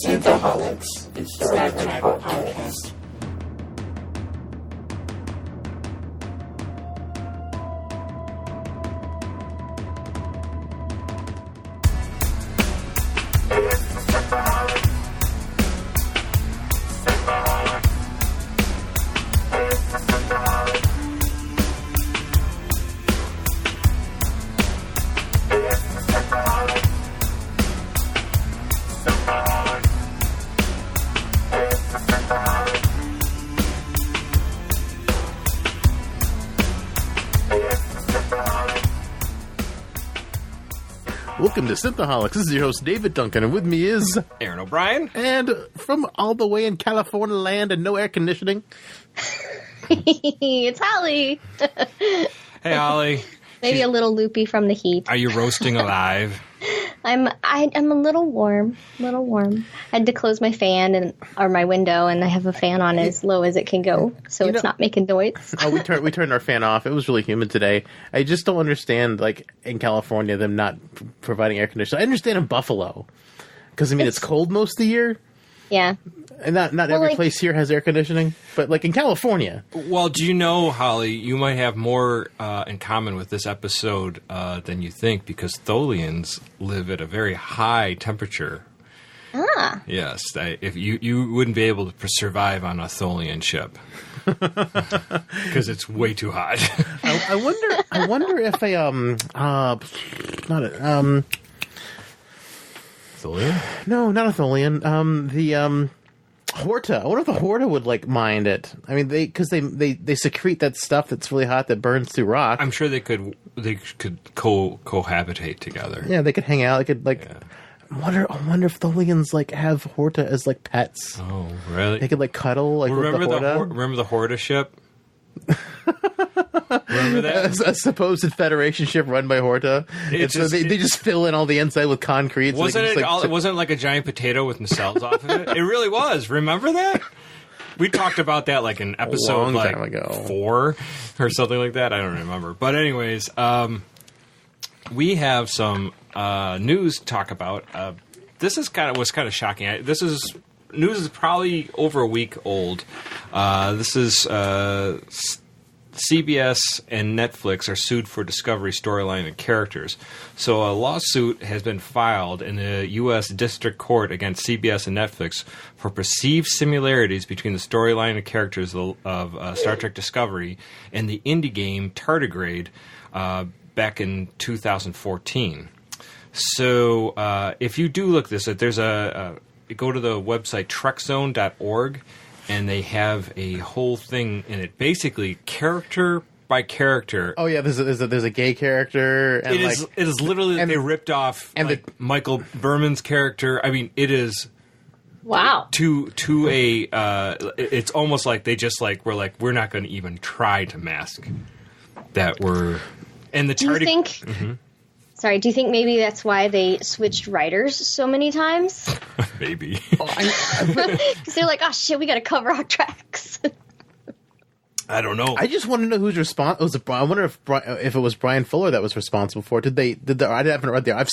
Synthaholics. It's the Record Bible Podcast. Welcome to Synthaholics. This is your host, David Duncan, and with me is... Aaron O'Brien. And from all the way in California land and no air conditioning... It's Holly. Hey, Holly. Maybe a little loopy from the heat. Are you roasting alive? I'm a little warm. I had to close my fan or my window, and I have a fan on as low as it can go, so it's not making noise. We turned our fan off. It was really humid today. I just don't understand, like, in California, them not providing air conditioning. I understand in Buffalo, because, I mean, it's cold most of the year. Yeah. And not every place here has air conditioning, but, like, in California. Well, do you know, Holly, you might have more in common with this episode than you think, because Tholians live at a very high temperature. Ah. Yes. If you wouldn't be able to survive on a Tholian ship. Because it's way too hot. I wonder if Tholian? No, not a Tholian. Horta. I wonder if the Horta would mind it. I mean, because they secrete that stuff that's really hot that burns through rock. I'm sure they could cohabitate together. Yeah, they could hang out. They could Yeah. I wonder if Tholians have Horta as pets. Oh, really? They could cuddle remember with the Horta. Remember the Horta ship? Remember that? A supposed Federation ship run by Horta. They just fill in all the inside with concrete. Wasn't it wasn't like a giant potato with nacelles off of it? It really was. Remember that? We talked about that in episode time ago. 4 or something like that. I don't remember. But anyways, we have some news to talk about. This was kind of shocking. News is probably over a week old. This is CBS and Netflix are sued for Discovery storyline and characters. So a lawsuit has been filed in the U.S. District Court against CBS and Netflix for perceived similarities between the storyline and characters of Star Trek Discovery and the indie game Tardigrade back in 2014. So if you do look this up, there's go to the website trekzone.org, and they have a whole thing in it, basically character by character. Oh yeah, there's a gay character. And it is literally they ripped off Michael Berman's character. I mean, it is wow. To a it's almost like they just we're not going to even try to mask that we're and the. Do you think? Mm-hmm. Sorry, do you think maybe that's why they switched writers so many times? Maybe. Because they're like, oh shit, we got to cover our tracks. I don't know. I just want to know who's responsible. I wonder if it was Brian Fuller that was responsible for it. I haven't read the. I've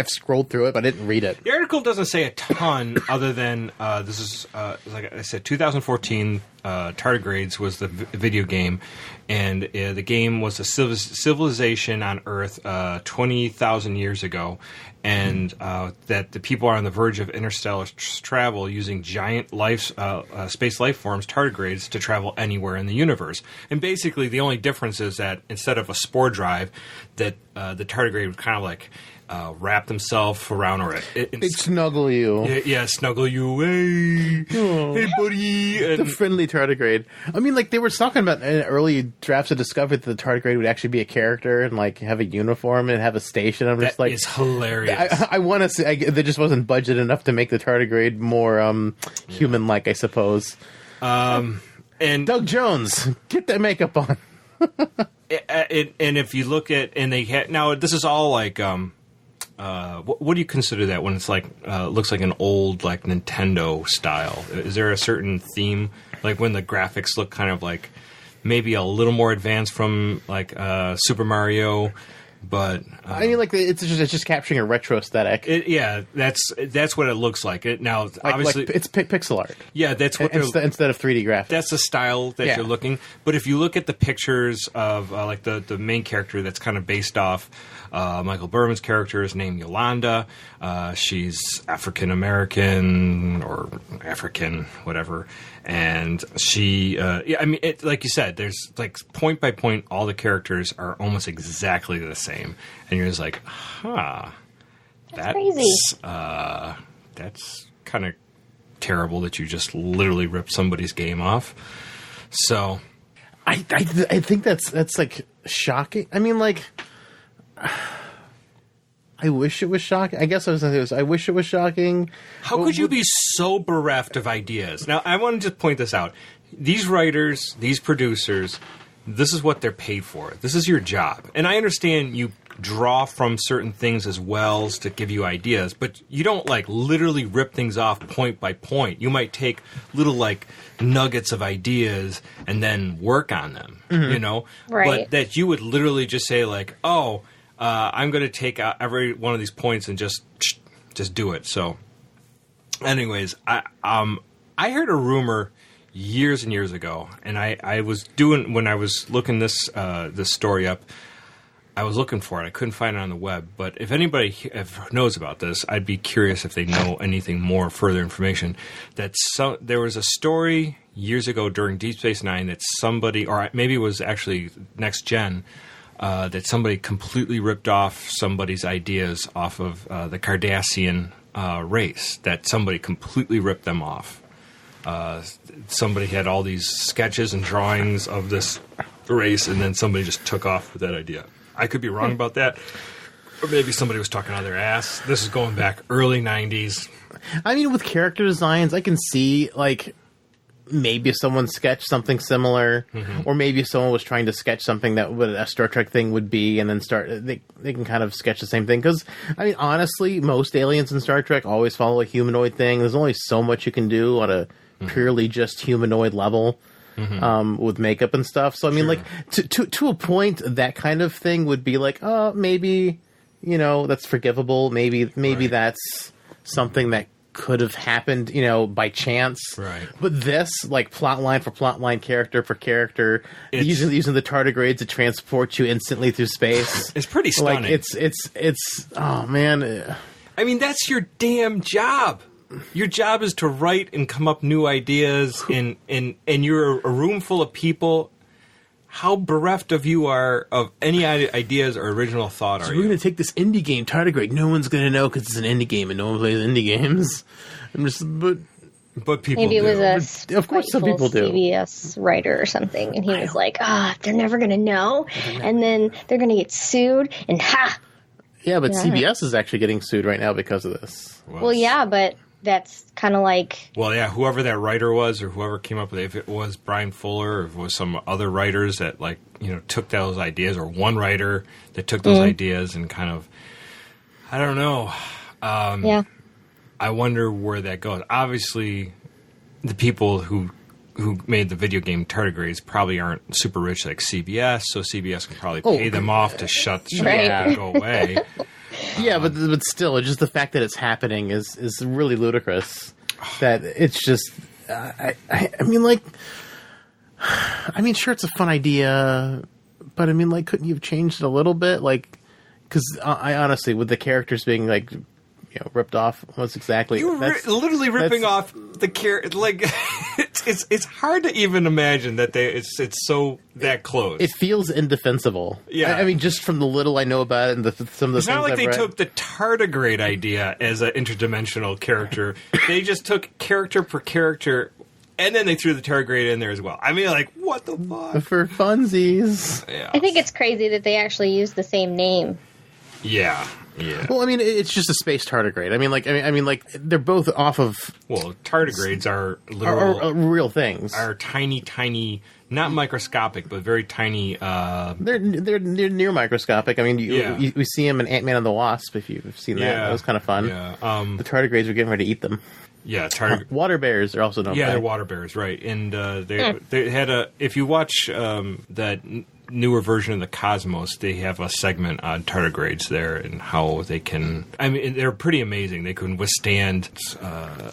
scrolled through it, but I didn't read it. The article doesn't say a ton other than this is like I said, 2014. Tardigrades was the video game, and the game was a civilization on Earth 20,000 years ago, and that the people are on the verge of interstellar travel using giant space life forms, tardigrades, to travel anywhere in the universe. And basically, the only difference is that instead of a spore drive, that the tardigrade would kind of wrap themselves around they'd snuggle you. Yeah, snuggle you. Hey, hey, buddy. The friendly tardigrade. I mean, they were talking about in early drafts of Discovery that the tardigrade would actually be a character and have a uniform and have a station. I'm just is hilarious. I want to see. There just wasn't budget enough to make the tardigrade more human-like, I suppose. And Doug Jones, get that makeup on. And if you look at now, this is all what do you consider that when it's looks like an old Nintendo style? Is there a certain theme when the graphics look kind of maybe a little more advanced from Super Mario But I mean, like it's just capturing a retro aesthetic. That's what it looks like. Now, obviously, it's pixel art. Yeah, that's what instead of 3D graphics. That's the style that you're looking. But if you look at the pictures of like the main character, that's kind of based off Michael Berman's character is named Yolanda. She's African American or African, whatever. And she, I mean, like you said, there's like point by point, all the characters are almost exactly the same. And you're just like, that's crazy. That's kind of terrible that you just literally ripped somebody's game off. So, I think that's like shocking. I mean, like, I wish it was shocking. I guess I was going to say I wish it was shocking. How could you be so bereft of ideas? Now, I want to just point this out. These writers, these producers, this is what they're paid for. This is your job. And I understand you draw from certain things as wells to give you ideas, but you don't like literally rip things off point by point. You might take little like nuggets of ideas and then work on them, you know? Right. But that you would literally just say like, I'm going to take out every one of these points and just do it. So, anyways, I heard a rumor years and years ago, and I was doing when I was looking this story up. I was looking for it. I couldn't find it on the web. But if anybody knows about this, I'd be curious if they know anything more, further information. There was a story years ago during Deep Space Nine that somebody, or maybe it was actually Next Gen, that somebody completely ripped off somebody's ideas off of the Cardassian race, that somebody completely ripped them off. Somebody had all these sketches and drawings of this race, and then somebody just took off with that idea. I could be wrong about that. Or maybe somebody was talking out of their ass. This is going back early 90s. I mean, with character designs, I can see, like, maybe someone sketched something similar, or maybe someone was trying to sketch something that what a Star Trek thing would be, and then they can kind of sketch the same thing. Because, I mean, honestly, most aliens in Star Trek always follow a humanoid thing. There's only so much you can do on a purely just humanoid level. With makeup and stuff. So I mean, like to a point, that kind of thing would be like, oh, maybe, you know, that's forgivable. Maybe that's something that could have happened, you know, by chance. Right. But this, like, plot line for plot line, character for character, using the tardigrades to transport you instantly through space. It's pretty stunning. Like, it's oh man. I mean, that's your damn job. Your job is to write and come up new ideas, and you're a room full of people. How bereft of you are of any ideas or original thought are you? We're going to take this indie game, Tardigrade. No one's going to know because it's an indie game, and no one plays indie games. But people maybe do. It was a of course, some people do. CBS writer or something, and he was like, they're never going to know, and then they're going to get sued, and Yeah, but CBS is actually getting sued right now because of this. Well, yeah, but that's kind of like... Well, yeah, whoever that writer was or whoever came up with it, if it was Brian Fuller or if it was some other writers that, like, you know, took those ideas, or one writer that took those ideas and kind of, I don't know. I wonder where that goes. Obviously, the people who made the video game Tardigrades probably aren't super rich like CBS, so CBS can probably pay them off to shut the shit and go away. Yeah, but still, just the fact that it's happening is really ludicrous. That it's just, I mean, like, I mean, sure, it's a fun idea, but I mean, like, couldn't you have changed it a little bit? Like, because I honestly, with the characters being like, you know, ripped off, what's exactly you were literally ripping off the character. Like, it's hard to even imagine that it's so that close. It feels indefensible. Yeah, I mean, just from the little I know about it and some of the it's things not like I've they read. took the tardigrade idea as an interdimensional character. They just took character per character, and then they threw the tardigrade in there as well. I mean, like, what the fuck? For funsies. Yeah. I think it's crazy that they actually used the same name. Yeah. Well, I mean, it's just a space tardigrade. I mean, like they're both off of. Well, tardigrades are literal, are real things. Are tiny, not microscopic, but very tiny. They're near microscopic. I mean, we see them in Ant-Man and the Wasp. If you've seen that, that was kind of fun. Yeah. The tardigrades are getting ready to eat them. Yeah, water bears are also known. Yeah, they're water bears, right? And they had a. If you watch that newer version of the Cosmos, they have a segment on tardigrades there and how they can. I mean, they're pretty amazing. They can withstand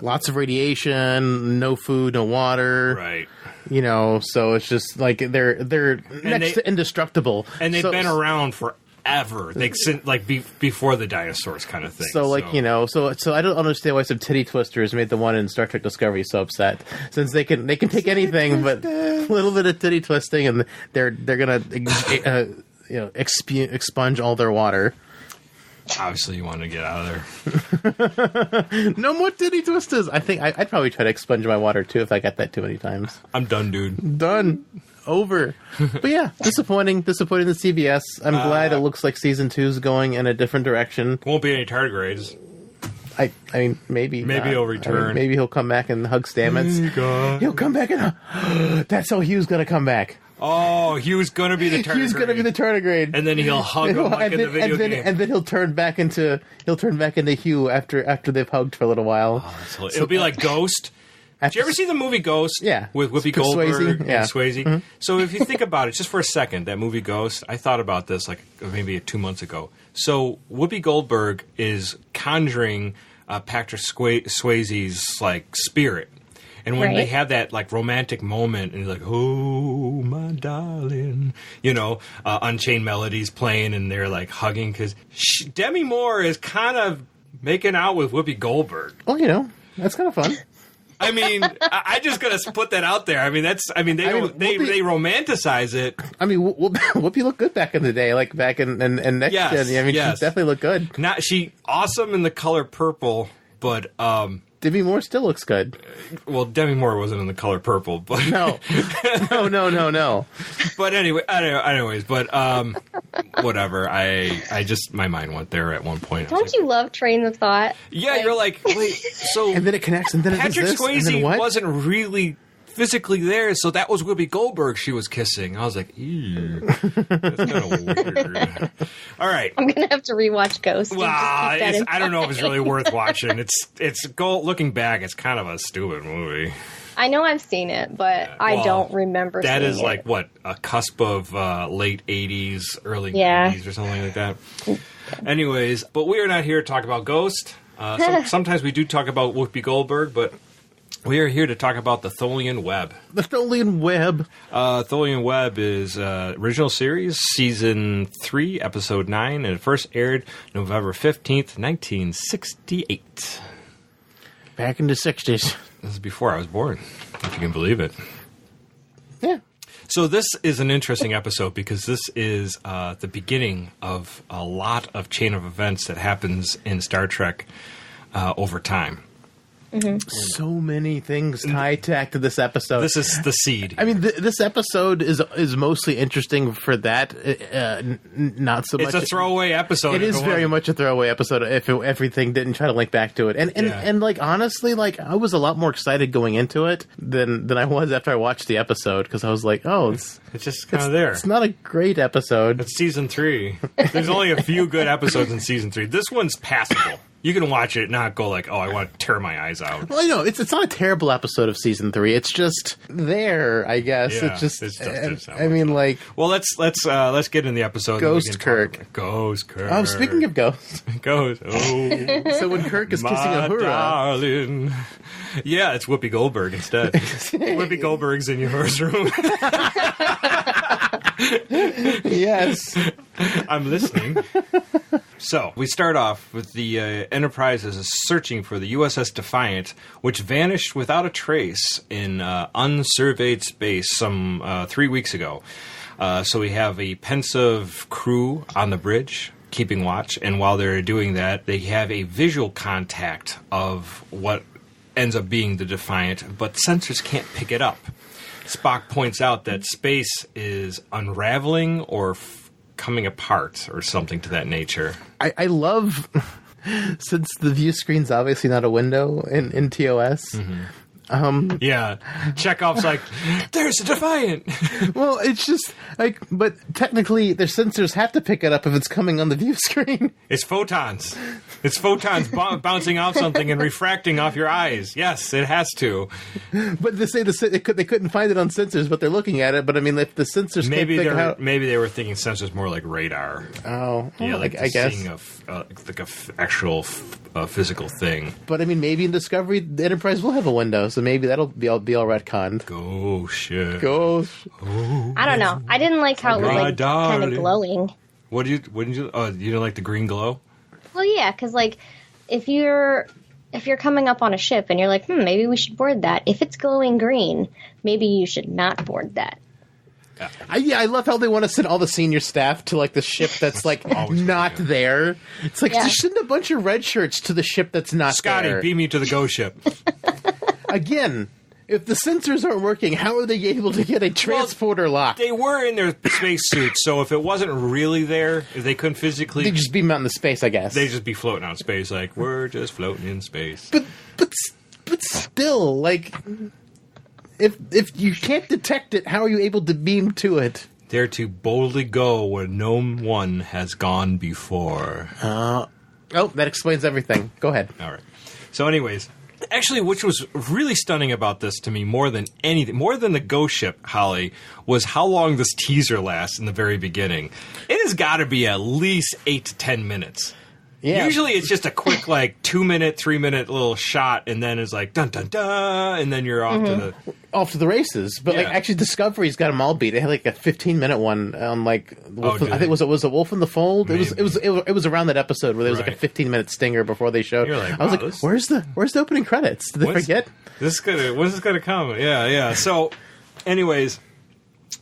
lots of radiation, no food, no water. Right. You know, so it's just like they're next to indestructible. And they've been around forever. Before the dinosaurs kind of thing. So like, you know, so I don't understand why some titty twisters made the one in Star Trek Discovery so upset. Since they can take anything but a little bit of titty twisting, and they're gonna expunge all their water. Obviously, you want to get out of there. No more titty twisters. I think I'd probably try to expunge my water too if I got that too many times. I'm done, dude. Done. Over. But yeah, disappointing to CBS. I'm glad it looks like season 2's going in a different direction. Won't be any tardigrades. I mean, maybe he'll return. I mean, maybe he'll come back and hug Stamets. God. He'll come back and that's how Hugh's gonna come back. Oh, Hugh's gonna be the tardigrade. Hugh's gonna be the tardigrade, and then he'll hug him like in the video game. And then he'll turn back into Hugh after they've hugged for a little while. Oh, it'll be like Ghost. Did you ever see the movie Ghost? Yeah. With Whoopi Goldberg and Swayze? Mm-hmm. So if you think about it, just for a second, that movie Ghost, I thought about this like maybe 2 months ago. So Whoopi Goldberg is conjuring Patrick Swayze's like spirit. And when they have that like romantic moment and like, oh, my darling, you know, Unchained Melodies playing and they're like hugging because Demi Moore is kind of making out with Whoopi Goldberg. Well, you know, that's kind of fun. I mean, I just gotta put that out there. I mean, they romanticize it. I mean, Whoopi looked good back in the day, like back in Next Gen. I mean, she definitely looked good. She awesome in the color purple, but Demi Moore still looks good. Well, Demi Moore wasn't in the color purple, but no. But anyways, whatever. I just my mind went there at one point. Don't you love train of thought? Yeah, you're like, wait, so and then it connects, and then Patrick it does this, Swayze wasn't really physically there, so that was Whoopi Goldberg she was kissing. I was like, ew, that's kind of weird. All right, I'm gonna have to rewatch Ghost. Well, I don't know if it's really worth watching. Looking back, it's kind of a stupid movie. I know I've seen it, but I don't remember seeing it. That is like, what, a cusp of late 80s, early 90s or something like that. Anyways, but we are not here to talk about Ghost. Sometimes we do talk about Whoopi Goldberg, but we are here to talk about the Tholian Web. The Tholian Web. Tholian Web is original series, season 3, episode 9, and it first aired November 15th, 1968. Back in the 60s. This is before I was born, if you can believe it. Yeah. So this is an interesting episode because this is the beginning of a lot of chain of events that happens in Star Trek over time. Mm-hmm. So many things tie back to this episode. This is the seed. I mean, this episode is mostly interesting for that. Not so much. It's a throwaway episode. It is very much a throwaway episode. If everything didn't try to link back to it, and like honestly, like I was a lot more excited going into it than I was after I watched the episode because I was like, oh, it's just kind of there. It's not a great episode. It's season 3. There's only a few good episodes in season 3. This one's passable. You can watch it and not go like, oh, I want to tear my eyes out. Well, you know, it's not a terrible episode of season 3. It's just there, I guess. Yeah, it's just I mean, like. Well, let's get in the episode. Ghost Kirk. Ghost Kirk. Oh, speaking of ghosts. Ghost. Oh. So when Kirk is kissing Uhura. Darling. Yeah, it's Whoopi Goldberg instead. Whoopi Goldberg's in Uhura's room. Yes. I'm listening. So, we start off with the Enterprise is searching for the USS Defiant, which vanished without a trace in unsurveyed space some 3 weeks ago. So we have a pensive crew on the bridge keeping watch, and while they're doing that, they have a visual contact of what ends up being the Defiant, but sensors can't pick it up. Spock points out that space is unraveling or coming apart or something to that nature. I love, since the view screen's obviously not a window in TOS, Yeah. Chekhov's like, there's a Defiant. Well, it's just like, but technically their sensors have to pick it up if it's coming on the view screen. It's photons. It's photons bouncing off something and refracting off your eyes. Yes, it has to. But they say they couldn't find it on sensors, but they're looking at it. But I mean, if the sensors maybe can't figure out, maybe they were thinking sensors more like radar. Oh, Yeah, like I guess. seeing like a actual physical thing. But I mean, maybe in Discovery, the Enterprise will have a window, so maybe that'll be all retconned. Go shit. I don't know. I didn't like how it was like kind of glowing. What did you? Oh, you didn't like the green glow? Well, yeah, because like if you're coming up on a ship and you're like, maybe we should board that. If it's glowing green, maybe you should not board that. I love how they want to send all the senior staff to like the ship that's like not there. It's like just send a bunch of red shirts to the ship that's not Scotty, there. beam me to the go ship. Again, if the sensors aren't working, how are they able to get a transporter lock? They were in their spacesuits, so if it wasn't really there, if they couldn't physically, They just beam out into space, I guess. they'd just be floating out in space, like we're just floating in space. But still, like, if you can't detect it, how are you able to beam to it? Dare to boldly go where no one has gone before. Oh, that explains everything. Go ahead. All right. So, anyways, actually, which was really stunning about this to me more than anything, more than the Go ship, Holly, was how long this teaser lasts in the very beginning. It has got to be at least 8 to 10 minutes. Yeah. Usually it's just a quick, like, 2-minute, 3-minute little shot, and then it's like, dun, dun, dun, and then you're off to the races. But, like, actually, Discovery's got them all beat. They had, like, a 15-minute one on, like, I think it was a Wolf in the Fold? It was around that episode where there was, like, a 15-minute stinger before they showed. Like, I was like, where's the opening credits? Did they forget? When's this gonna come? Yeah. So, anyways,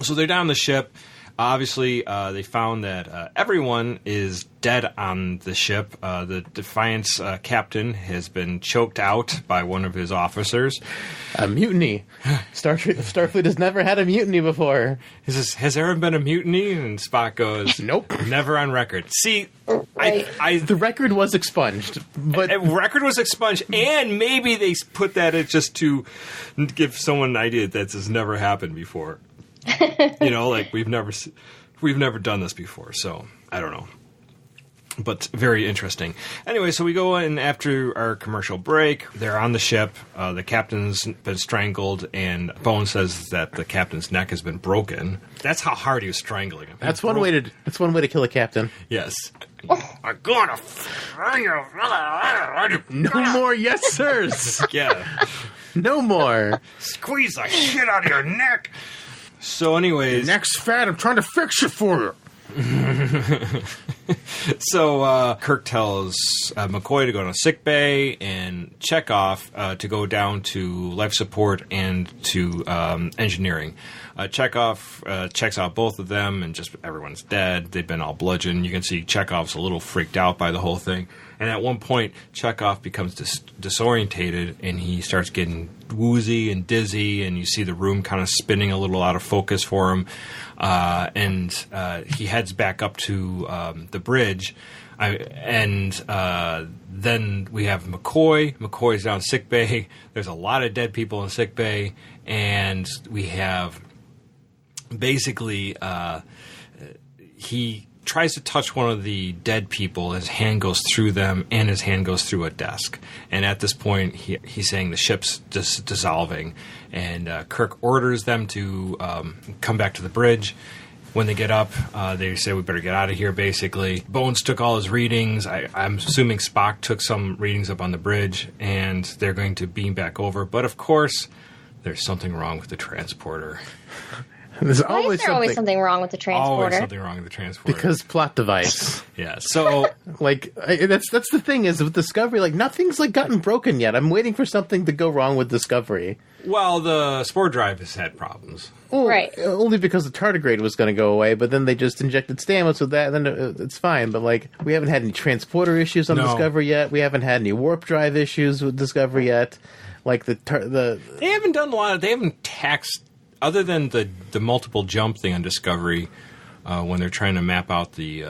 so they're down the ship. Obviously, they found that everyone is dead on the ship. The Defiant's captain has been choked out by one of his officers. A mutiny. Starfleet has never had a mutiny before. Has there ever been a mutiny? And Spock goes, nope. Never on record. See, the record was expunged. But record was expunged, and maybe they put that in just to give someone an idea that this has never happened before. Like we've never done this before, so I don't know. But very interesting. Anyway, so we go in after our commercial break. They're on the ship. The captain's been strangled, and Bones says that the captain's neck has been broken. That's how hard he was strangling him. That's one way to kill a captain. Yes. I'm gonna find you. No more yes sirs. Yeah. No more. Squeeze the shit out of your neck. So anyways... Your neck's fat, I'm trying to fix it for you. So Kirk tells McCoy to go to sick bay and Chekhov to go down to life support and to engineering. Chekhov checks out both of them, and just everyone's dead. They've been all bludgeoned. You can see Chekhov's a little freaked out by the whole thing. And at one point, Chekhov becomes disorientated, and he starts getting woozy and dizzy, and you see the room kind of spinning a little out of focus for him. And he heads back up to the bridge. Then we have McCoy. McCoy's down sick bay. There's a lot of dead people in sick bay. And we have basically he tries to touch one of the dead people. His hand goes through them, and his hand goes through a desk. And at this point, he's saying the ship's dissolving. And Kirk orders them to come back to the bridge. When they get up, they say, we better get out of here, basically. Bones took all his readings. I'm assuming Spock took some readings up on the bridge, and they're going to beam back over. But, of course, there's something wrong with the transporter. There's Why is there always something wrong with the transporter? Always something wrong with the transporter. Because plot device. Yeah, so... that's the thing is with Discovery, nothing's, gotten broken yet. I'm waiting for something to go wrong with Discovery. Well, the spore drive has had problems. Well, right. Only because the tardigrade was going to go away, but then they just injected Stamets with that, and then it's fine. But, we haven't had any transporter issues on Discovery yet. We haven't had any warp drive issues with Discovery yet. They haven't done a lot. They haven't taxed... Other than the multiple jump thing on Discovery, when they're trying to map out the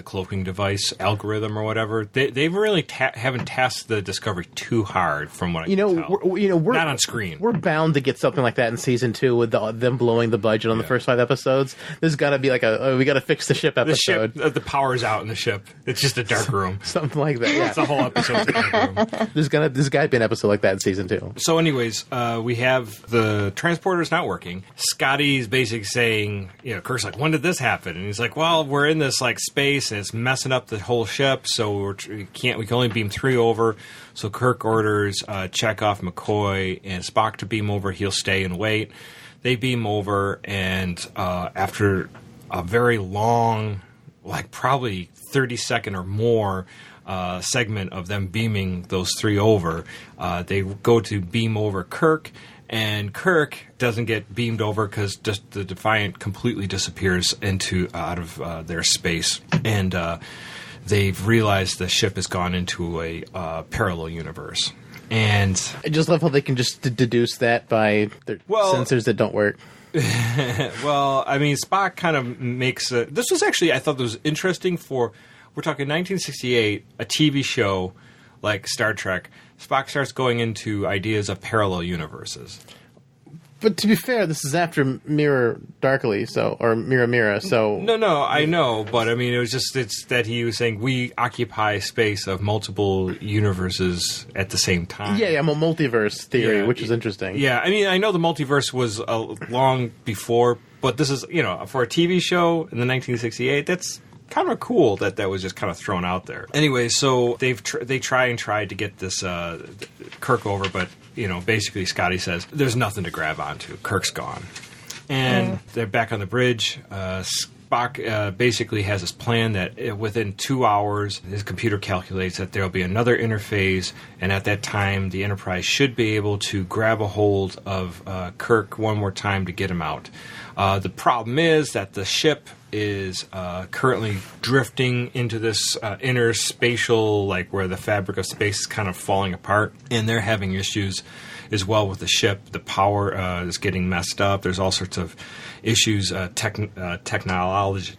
cloaking device algorithm or whatever. They really haven't tasked the Discovery too hard, from what I can tell. We're not on screen. We're bound to get something like that in season 2 with them blowing the budget on the first 5 episodes. There's got to be like we got to fix the ship episode. The power's out in the ship. It's just a dark room. Something like that. Yeah. It's a whole episode's a dark room. There's got to be an episode like that in season 2. So, anyways, we have the transporter's not working. Scotty's basically saying, Kirk's like, when did this happen? And he's like, well, we're in this like space and it's messing up the whole ship, so we can only beam 3 over. So Kirk orders Chekhov, McCoy, and Spock to beam over. He'll stay and wait. They beam over, and after a very long, like probably 30-second or more segment of them beaming those 3 over, they go to beam over Kirk. And Kirk doesn't get beamed over because just the Defiant completely disappears out of their space, and they've realized the ship has gone into a parallel universe. And I just love how they can just deduce that by their sensors that don't work. Well, I mean, Spock kind of makes this was actually, I thought, was interesting for, we're talking 1968, a TV show like Star Trek. Spock starts going into ideas of parallel universes. But to be fair, this is after Mirror Darkly, or Mira. So no, I know, but I mean, it's that he was saying we occupy space of multiple universes at the same time. Yeah, multiverse theory, which is interesting. Yeah, I mean, I know the multiverse was long before, but this is for a TV show in the 1968. That's kind of cool that was just kind of thrown out there. Anyway, so they try to get this Kirk over, but basically Scotty says there's nothing to grab onto. Kirk's gone, and they're back on the bridge. Spock basically has this plan that within 2 hours, his computer calculates that there'll be another interphase, and at that time, the Enterprise should be able to grab a hold of Kirk one more time to get him out. The problem is that the ship is currently drifting into this inner spatial, like where the fabric of space is kind of falling apart, and they're having issues as well with the ship. The power is getting messed up. There's all sorts of issues. Technology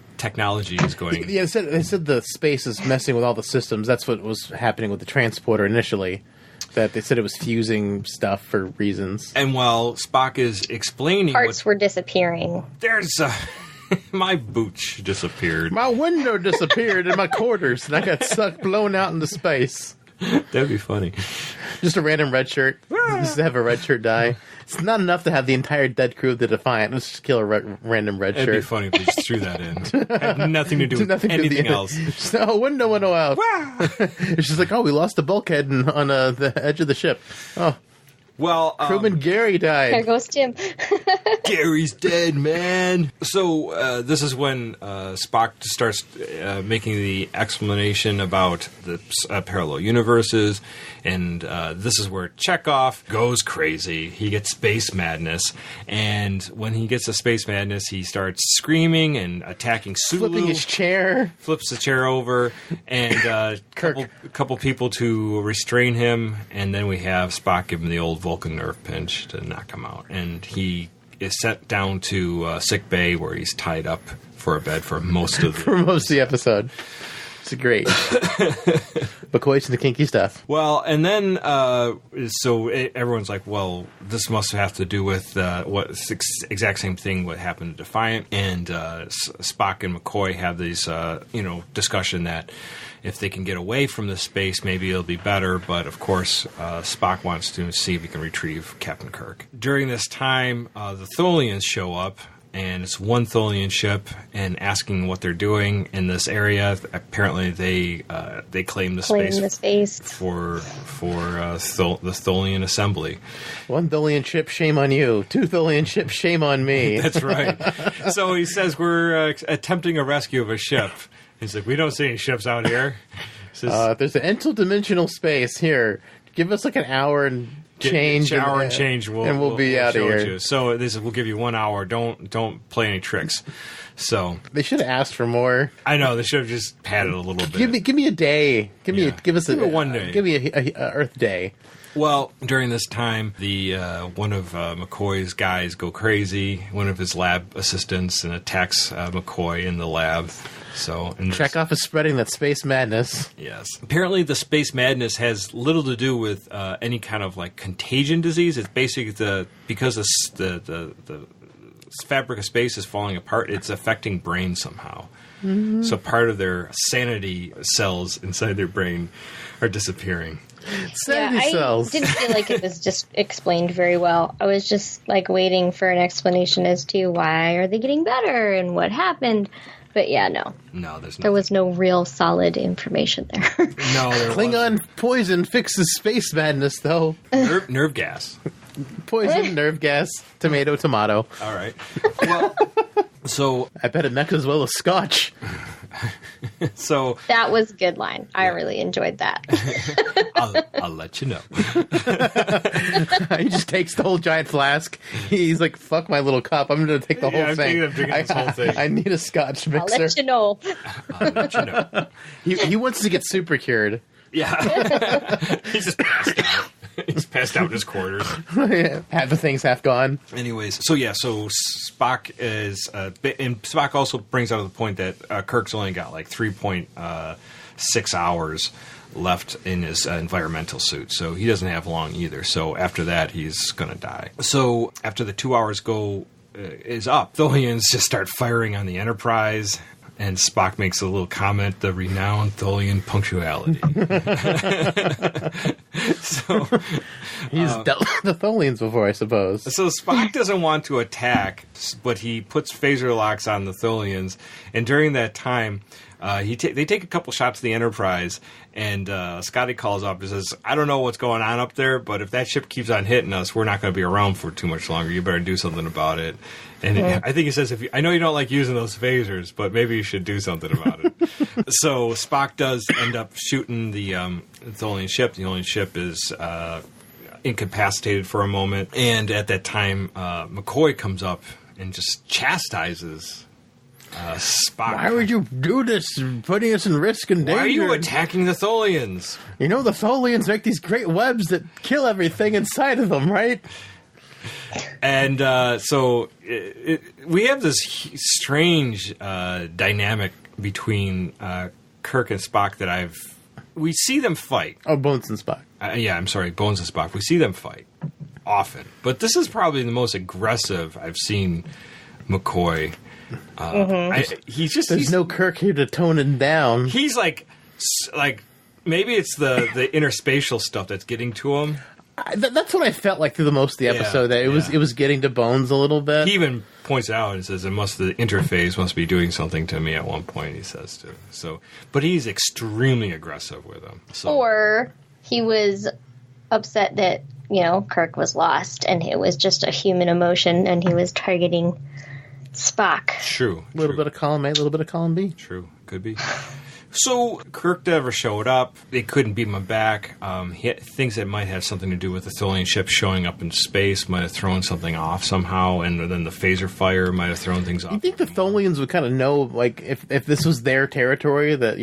is going. Yeah, they said the space is messing with all the systems. That's what was happening with the transporter initially. That they said it was fusing stuff for reasons. And while Spock is explaining, parts were disappearing. There's my booch disappeared. My window disappeared in my quarters, and I got blown out into space. That'd be funny. Just a random red shirt. Just to have a red shirt die. It's not enough to have the entire dead crew of the Defiant. Let's just kill a random red shirt. It'd be funny if they just threw that in. Had nothing to do with anything else. Just, window went out. It's just like, we lost the bulkhead on the edge of the ship. Oh. Well, crewman Gary died. There goes Jim. Gary's dead, man. So this is when Spock starts making the explanation about the parallel universes, and this is where Chekhov goes crazy. He gets space madness, and when he gets the space madness, he starts screaming and attacking Sulu. Flipping his chair. Flips the chair over, and a couple people to restrain him, and then we have Spock give him the old Vulcan nerve pinch to knock him out, and he is sent down to sick bay where he's tied up for a bed for most of the episode. It's great. McCoy's into kinky stuff. Well, and then everyone's like, well, this must have to do with exact same thing what happened to Defiant, and Spock and McCoy have these discussion that if they can get away from this space, maybe it'll be better. But, of course, Spock wants to see if he can retrieve Captain Kirk. During this time, the Tholians show up, and it's one Tholian ship, and asking what they're doing in this area. Apparently, they claim the space for the Tholian assembly. One Tholian ship, shame on you. 2 Tholian ships, shame on me. That's right. So he says we're attempting a rescue of a ship. He's like, we don't see any ships out here. Says, there's an interdimensional space here. Give us like an hour and change. We'll be out of here. You. So they said, we'll give you 1 hour. Don't play any tricks. So they should have asked for more. I know, they should have just padded a little bit. Give me a day. Give us 1 day. Give me a Earth day. Well, during this time, the one of McCoy's guys go crazy. One of his lab assistants and attacks McCoy in the lab. So Chekhov is spreading that space madness. Yes. Apparently, the space madness has little to do with any kind of like contagion disease. It's basically because the fabric of space is falling apart. It's affecting brain somehow. Mm-hmm. So part of their sanity cells inside their brain are disappearing. Sanity cells. I didn't feel like it was just explained very well. I was just like waiting for an explanation as to why are they getting better and what happened. But yeah, no. No, there was no real solid information there. No, there Klingon poison fixes space madness, though. Nerve gas. Poison, nerve gas, tomato. All right. Well, so I bet it neck as well as scotch. So that was a good line. I really enjoyed that. I'll let you know. He just takes the whole giant flask. He's like, "Fuck my little cup. I'm going to take the whole thing. I'm drinking this whole thing. I need a scotch mixer." I'll let you know. I'll let you know. He wants to get super cured. Yeah. He's just passed out. He's passed out in his quarters. Half the thing's half gone. Anyways, so Spock is, and Spock also brings out the point that Kirk's only got like 3.6 hours left in his environmental suit, so he doesn't have long either. So after that, he's going to die. So after the 2 hours is up, Tholians just start firing on the Enterprise. And Spock makes a little comment, the renowned Tholian punctuality. So he's dealt with the Tholians before, I suppose. So Spock doesn't want to attack, but he puts phaser locks on the Tholians. And during that time, they take a couple shots at the Enterprise, and Scotty calls up and says, "I don't know what's going on up there, but if that ship keeps on hitting us, we're not going to be around for too much longer. You better do something about it." And I think he says, I know you don't like using those phasers, but maybe you should do something about it. So Spock does end up shooting the Tholian ship. The Tholian ship is incapacitated for a moment. And at that time, McCoy comes up and just chastises Spock. "Why would you do this, putting us in risk and danger? Why are you attacking the Tholians? You know the Tholians make these great webs that kill everything inside of them, right?" And so we have this strange dynamic between Kirk and Spock that we see them fight. Oh, Bones and Spock. I'm sorry, Bones and Spock. We see them fight often. But this is probably the most aggressive I've seen McCoy. There's no Kirk here to tone it down. He's like maybe it's the interspatial stuff that's getting to him. That's what I felt like through the most of the episode. That it was getting to Bones a little bit. He even points out and says, the interface must be doing something to me at one point. He says to but he's extremely aggressive with him. So. Or he was upset that Kirk was lost, and it was just a human emotion, and he was targeting Spock. True. A little bit of column A, a little bit of column B. True. Could be. So Kirk never showed up. They couldn't beam him back. Things that might have something to do with the Tholian ship showing up in space might have thrown something off somehow, and then the phaser fire might have thrown things off. You think the Tholians would kind of know, like, if this was their territory, that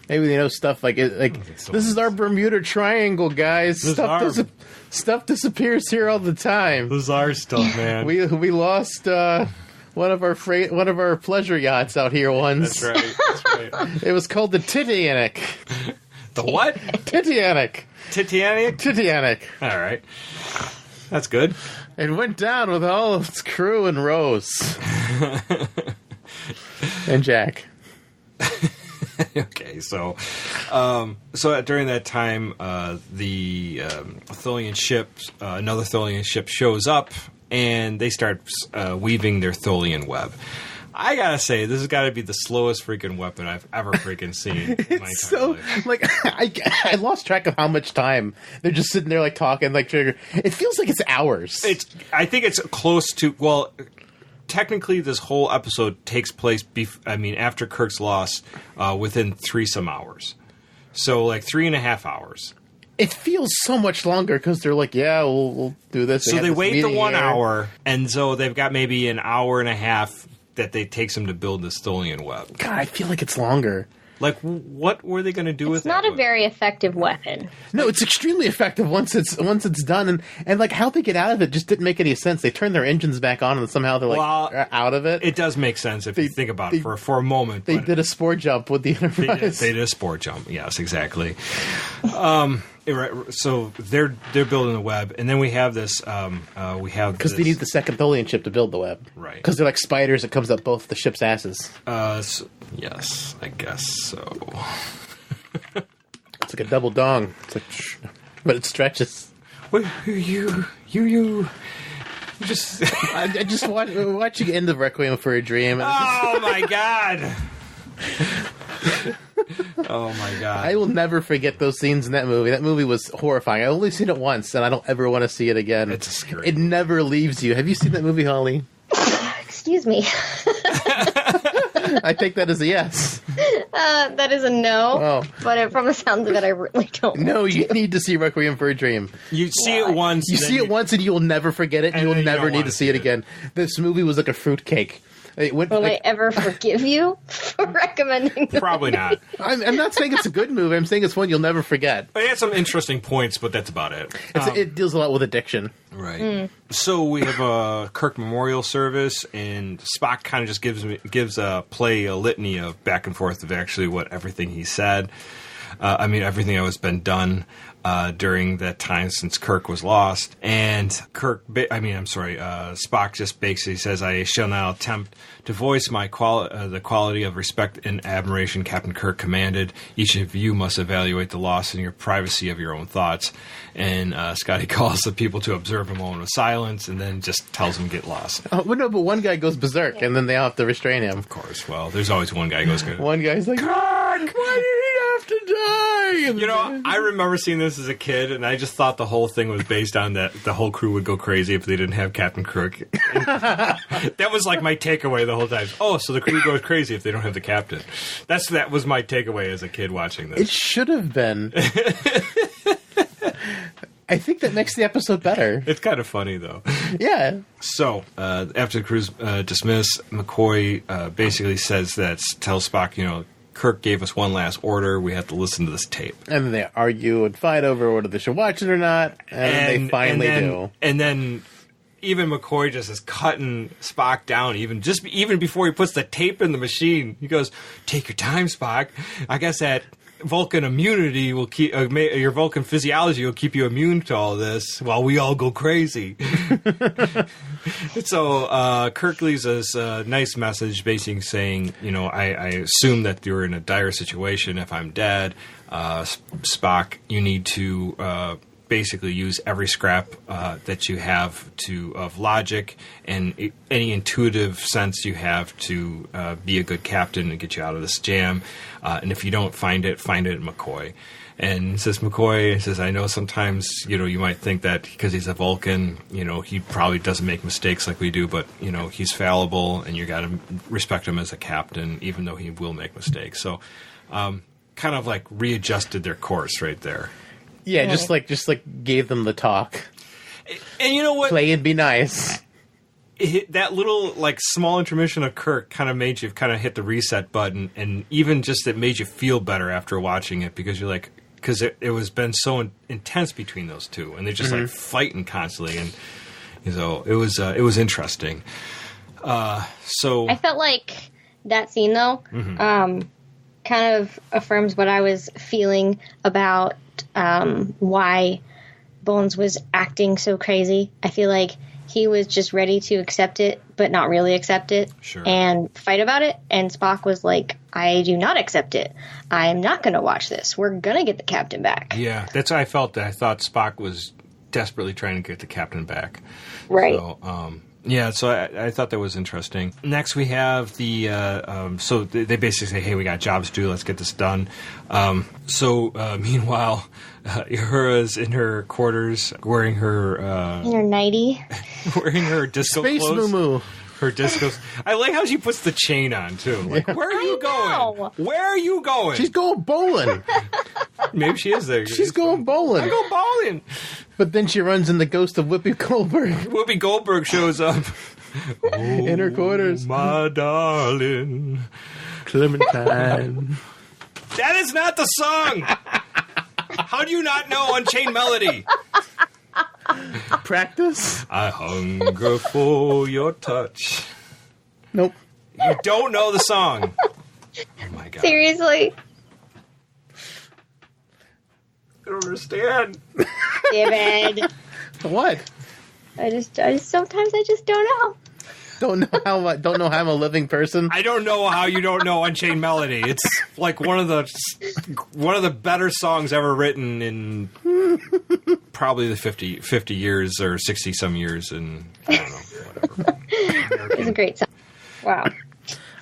maybe they know stuff like this is our Bermuda Triangle, guys. Stuff disappears here all the time. This is our stuff, man. We lost. One of our pleasure yachts out here once. That's right. It was called the Titanic. The what? Titanic. Titanic? All right. That's good. It went down with all of its crew and Rose. And Jack. Okay, so during that time, the Tholian ship, another Tholian ship shows up, and they start weaving their Tholian web. I gotta say, this has got to be the slowest freaking weapon I've ever freaking seen in my entire life. Like, I lost track of how much time they're just sitting there, like, talking, like, trigger. It feels like it's hours. I think it's close to, well, technically this whole episode takes place, after Kirk's loss, within 3-some hours. So, like, 3.5 hours. It feels so much longer because they're like, yeah, we'll do this. So they wait the 1 hour, and so they've got maybe an hour and a half that it takes them to build this Tholian web. God, I feel like it's longer. Like, what were they going to do with it? It's not a very effective weapon. No, it's extremely effective once it's done, and like how they get out of it just didn't make any sense. They turn their engines back on, and somehow they're out of it. It does make sense if you think about it for a moment. They did a spore jump with the Enterprise. They did a spore jump. Yes, exactly. So they're building the web, and then we have this. Because they need the second Tholian ship to build the web, right? Because they're like spiders that comes up both the ship's asses. Yes, I guess so. It's like a double dong. It's like, but it stretches. What, you just. I just watching the end of Requiem for a Dream. Oh my god. Oh my god. I will never forget those scenes in that movie. That movie was horrifying. I've only seen it once, and I don't ever want to see it again. It's scary. It never leaves you. Have you seen that movie, Holly? Excuse me. I take that as a yes. That is a no. Oh. But from the sounds of it, I really don't. No, you need to see Requiem for a Dream. You see it once. You see it once, and you will never forget it. And you will never need to see it again. This movie was like a fruitcake. Will I ever forgive you for recommending it? Probably not. I'm not saying it's a good movie. I'm saying it's one you'll never forget. It had some interesting points, but that's about it. It deals a lot with addiction. Right. So we have a Kirk memorial service, and Spock kind of just gives a litany of back and forth of actually what everything he said. Everything that was been done during that time since Kirk was lost. And Spock just basically says, I shall now attempt to voice my the quality of respect and admiration Captain Kirk commanded. Each of you must evaluate the loss in your privacy of your own thoughts. And Scotty calls the people to observe a moment of silence and then just tells them to get lost. Oh, well, no, but one guy goes berserk, and then they all have to restrain him. Of course. Well, there's always one guy who goes good. One guy's like, Kirk, why did he have to die? I remember seeing this as a kid, and I just thought the whole thing was based on that the whole crew would go crazy if they didn't have Captain Kirk. That was like my takeaway the whole time. Oh, so the crew goes crazy if they don't have the captain. That was my takeaway as a kid watching this. It should have been. I think that makes the episode better. It's kind of funny, though. Yeah. So, after the crew's dismiss, McCoy basically tells Spock, Kirk gave us one last order. We have to listen to this tape. And then they argue and fight over whether they should watch it or not. And they finally do. And then even McCoy just is cutting Spock down, even before he puts the tape in the machine. He goes, "Take your time, Spock. I guess that Vulcan immunity will keep your Vulcan physiology will keep you immune to all this while we all go crazy." So Kirk leaves us a nice message, basically saying, I assume that you're in a dire situation. If I'm dead, Spock, you need to basically use every scrap that you have of logic and any intuitive sense you have to be a good captain and get you out of this jam. And if you don't find it in McCoy. And McCoy says, I know sometimes, you might think that because he's a Vulcan, he probably doesn't make mistakes like we do, but, he's fallible and you got to respect him as a captain, even though he will make mistakes. So kind of like readjusted their course right there. Yeah, just like gave them the talk. And you know what? Play and be nice. That little small intermission of Kirk kind of made you kind of hit the reset button, and even just it made you feel better after watching it because you're like, because it was been so intense between those two, and they're just fighting constantly, and so it was interesting. So I felt like that scene though, kind of affirms what I was feeling about why Bones was acting so crazy. I feel like he was just ready to accept it, but not really accept it, and fight about it. And Spock was like, I do not accept it. I'm not going to watch this. We're going to get the captain back. Yeah, that's how I felt. I thought Spock was desperately trying to get the captain back. Right. So, so I thought that was interesting. Next, we have so they basically say, hey, we got jobs to do. Let's get this done. Meanwhile, Uhura's in her quarters wearing her... in her nightie. Wearing her disco Space clothes. moo-moo. Her discos. I like how she puts the chain on, too. Like, where are you going? Where are you going? She's going bowling. Maybe she is there. She's going bowling. I go bowling. But then she runs in the ghost of Whoopi Goldberg. Whoopi Goldberg shows up. In her quarters. My darling. Clementine. That is not the song. How do you not know Unchained Melody? Practice? I hunger for your touch. Nope. You don't know the song. Oh my god. Seriously. I don't understand. David. What? I just sometimes I just don't know. Don't know how I'm a living person. I don't know how you don't know Unchained Melody. It's like one of the better songs ever written in probably the 50 years or 60 some years, and I don't know, whatever. It's a great song. Wow.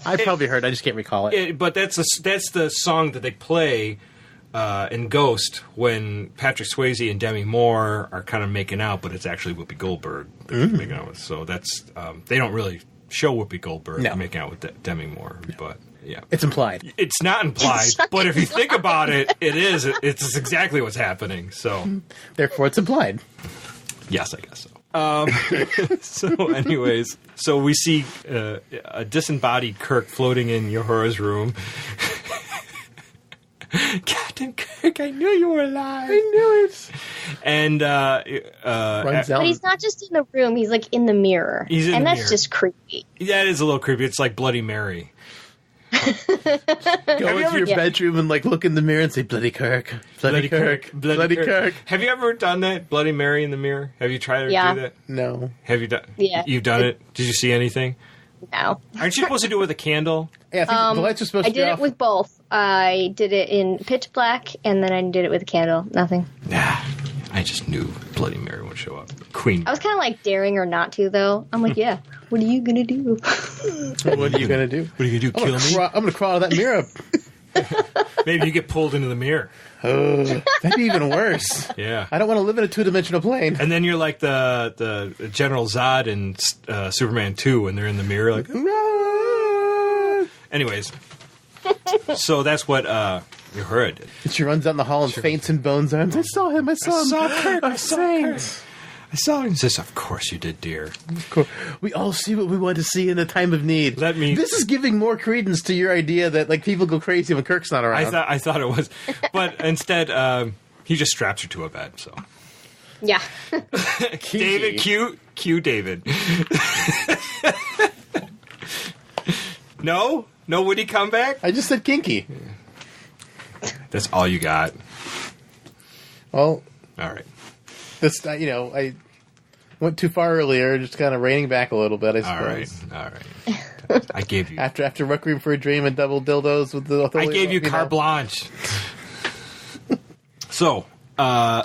I've probably heard. I just can't recall it. But that's the song that they play in Ghost when Patrick Swayze and Demi Moore are kind of making out, but it's actually Whoopi Goldberg that they're making out with. So that's they don't really show Whoopi Goldberg making out with Demi Moore, but yeah, it's implied. It's not implied, but if you think about it, it is. It's exactly what's happening. So therefore, it's implied. Yes, I guess so. So, anyways, so we see a disembodied Kirk floating in Uhura's room. Captain Kirk, I knew you were alive. I knew it. And but he's not just in the room; he's like in the mirror, and that's just creepy. Yeah, it is a little creepy. It's like Bloody Mary. Go into your bedroom and like look in the mirror and say, "Bloody Kirk, Bloody Kirk, Bloody Kirk." Have you ever done that, Bloody Mary in the mirror? Have you tried to do that? No. Have you done? Yeah, you've done it. Did you see anything? No. Aren't you supposed to do it with a candle? Yeah, I think the lights are supposed to be off. I did it with both. I did it in pitch black, and then I did it with a candle. Nothing. Nah, I just knew Bloody Mary would show up. Queen. I was kind of like daring her not to, though. I'm like, yeah. What are you gonna do? What are you gonna do? What are you gonna do? Kill me? I'm gonna crawl out of that mirror. Maybe you get pulled into the mirror. Oh, that'd be even worse. Yeah. I don't want to live in a two-dimensional plane. And then you're like the General Zod in Superman 2 and they're in the mirror like, no! Anyways. So that's what Uhura did. And she runs down the hall and faints in Bones' arms. I saw him. I saw Kirk. I saw Kirk. I saw him. Says, of course you did, dear. Of course. We all see what we want to see in a time of need. That means this is giving more credence to your idea that like people go crazy when Kirk's not around. I thought it was, but instead he just straps her to a bed. So yeah, David, cue David. No, would he come back? I just said kinky. That's all you got. Well, all right. This, I went too far earlier, just kind of reining back a little bit, I suppose. All right. I gave you... After Requiem for a Dream and double dildos with the... I gave you carte blanche. So they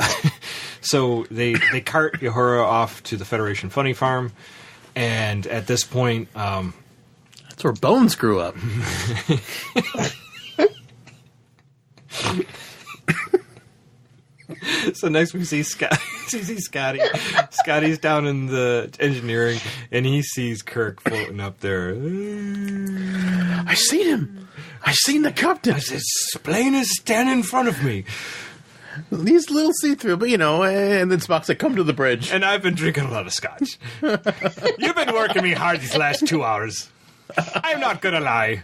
cart Uhura off to the Federation Funny Farm, and at this point... that's where Bones grew up. So next we see Scotty. Scotty's down in the engineering, and he sees Kirk floating up there. I seen him. I seen the captain. It's plain as standing in front of me. He's a little see-through, but and then Spock's like, come to the bridge. And I've been drinking a lot of scotch. You've been working me hard these last 2 hours. I'm not gonna lie.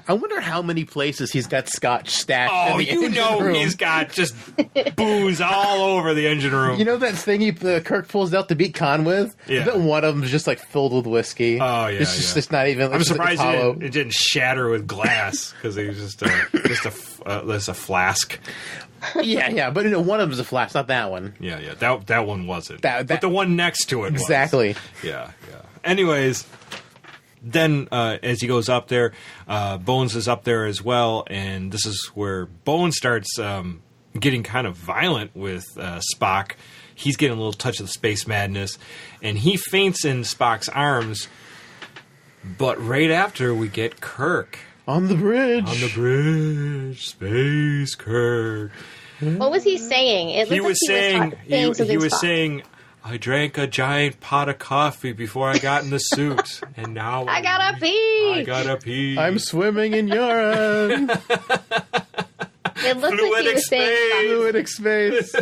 I wonder how many places he's got scotch stashed. Oh, in the engine room. He's got just booze all over the engine room. You know that thing Kirk pulls out to beat Khan with? Yeah. I bet one of them is just like filled with whiskey. Oh, yeah. It's not even. I'm surprised it didn't shatter with glass because it was just a flask. Yeah, but one of them is a flask, not that one. Yeah. That one wasn't. But the one next to it was. Exactly. Yeah. Anyways. Then, as he goes up there, Bones is up there as well, and this is where Bones starts getting kind of violent with Spock. He's getting a little touch of the space madness, and he faints in Spock's arms, but right after we get Kirk. On the bridge. Space Kirk. What was he saying? He was saying, I drank a giant pot of coffee before I got in the suit, and now I gotta pee. I'm swimming in urine. It looked like he was saying fluidic space.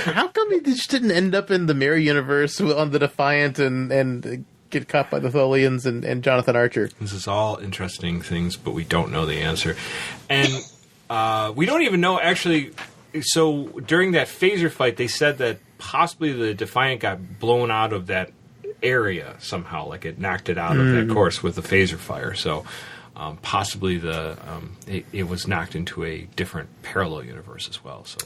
How come he just didn't end up in the Mirror universe on the Defiant and get caught by the Tholians and Jonathan Archer. This is all interesting things, but we don't know the answer. And we don't even know, actually. So during that phaser fight, they said that possibly the Defiant got blown out of that area somehow, like it knocked it out of that course with the phaser fire. So possibly it was knocked into a different parallel universe as well. So,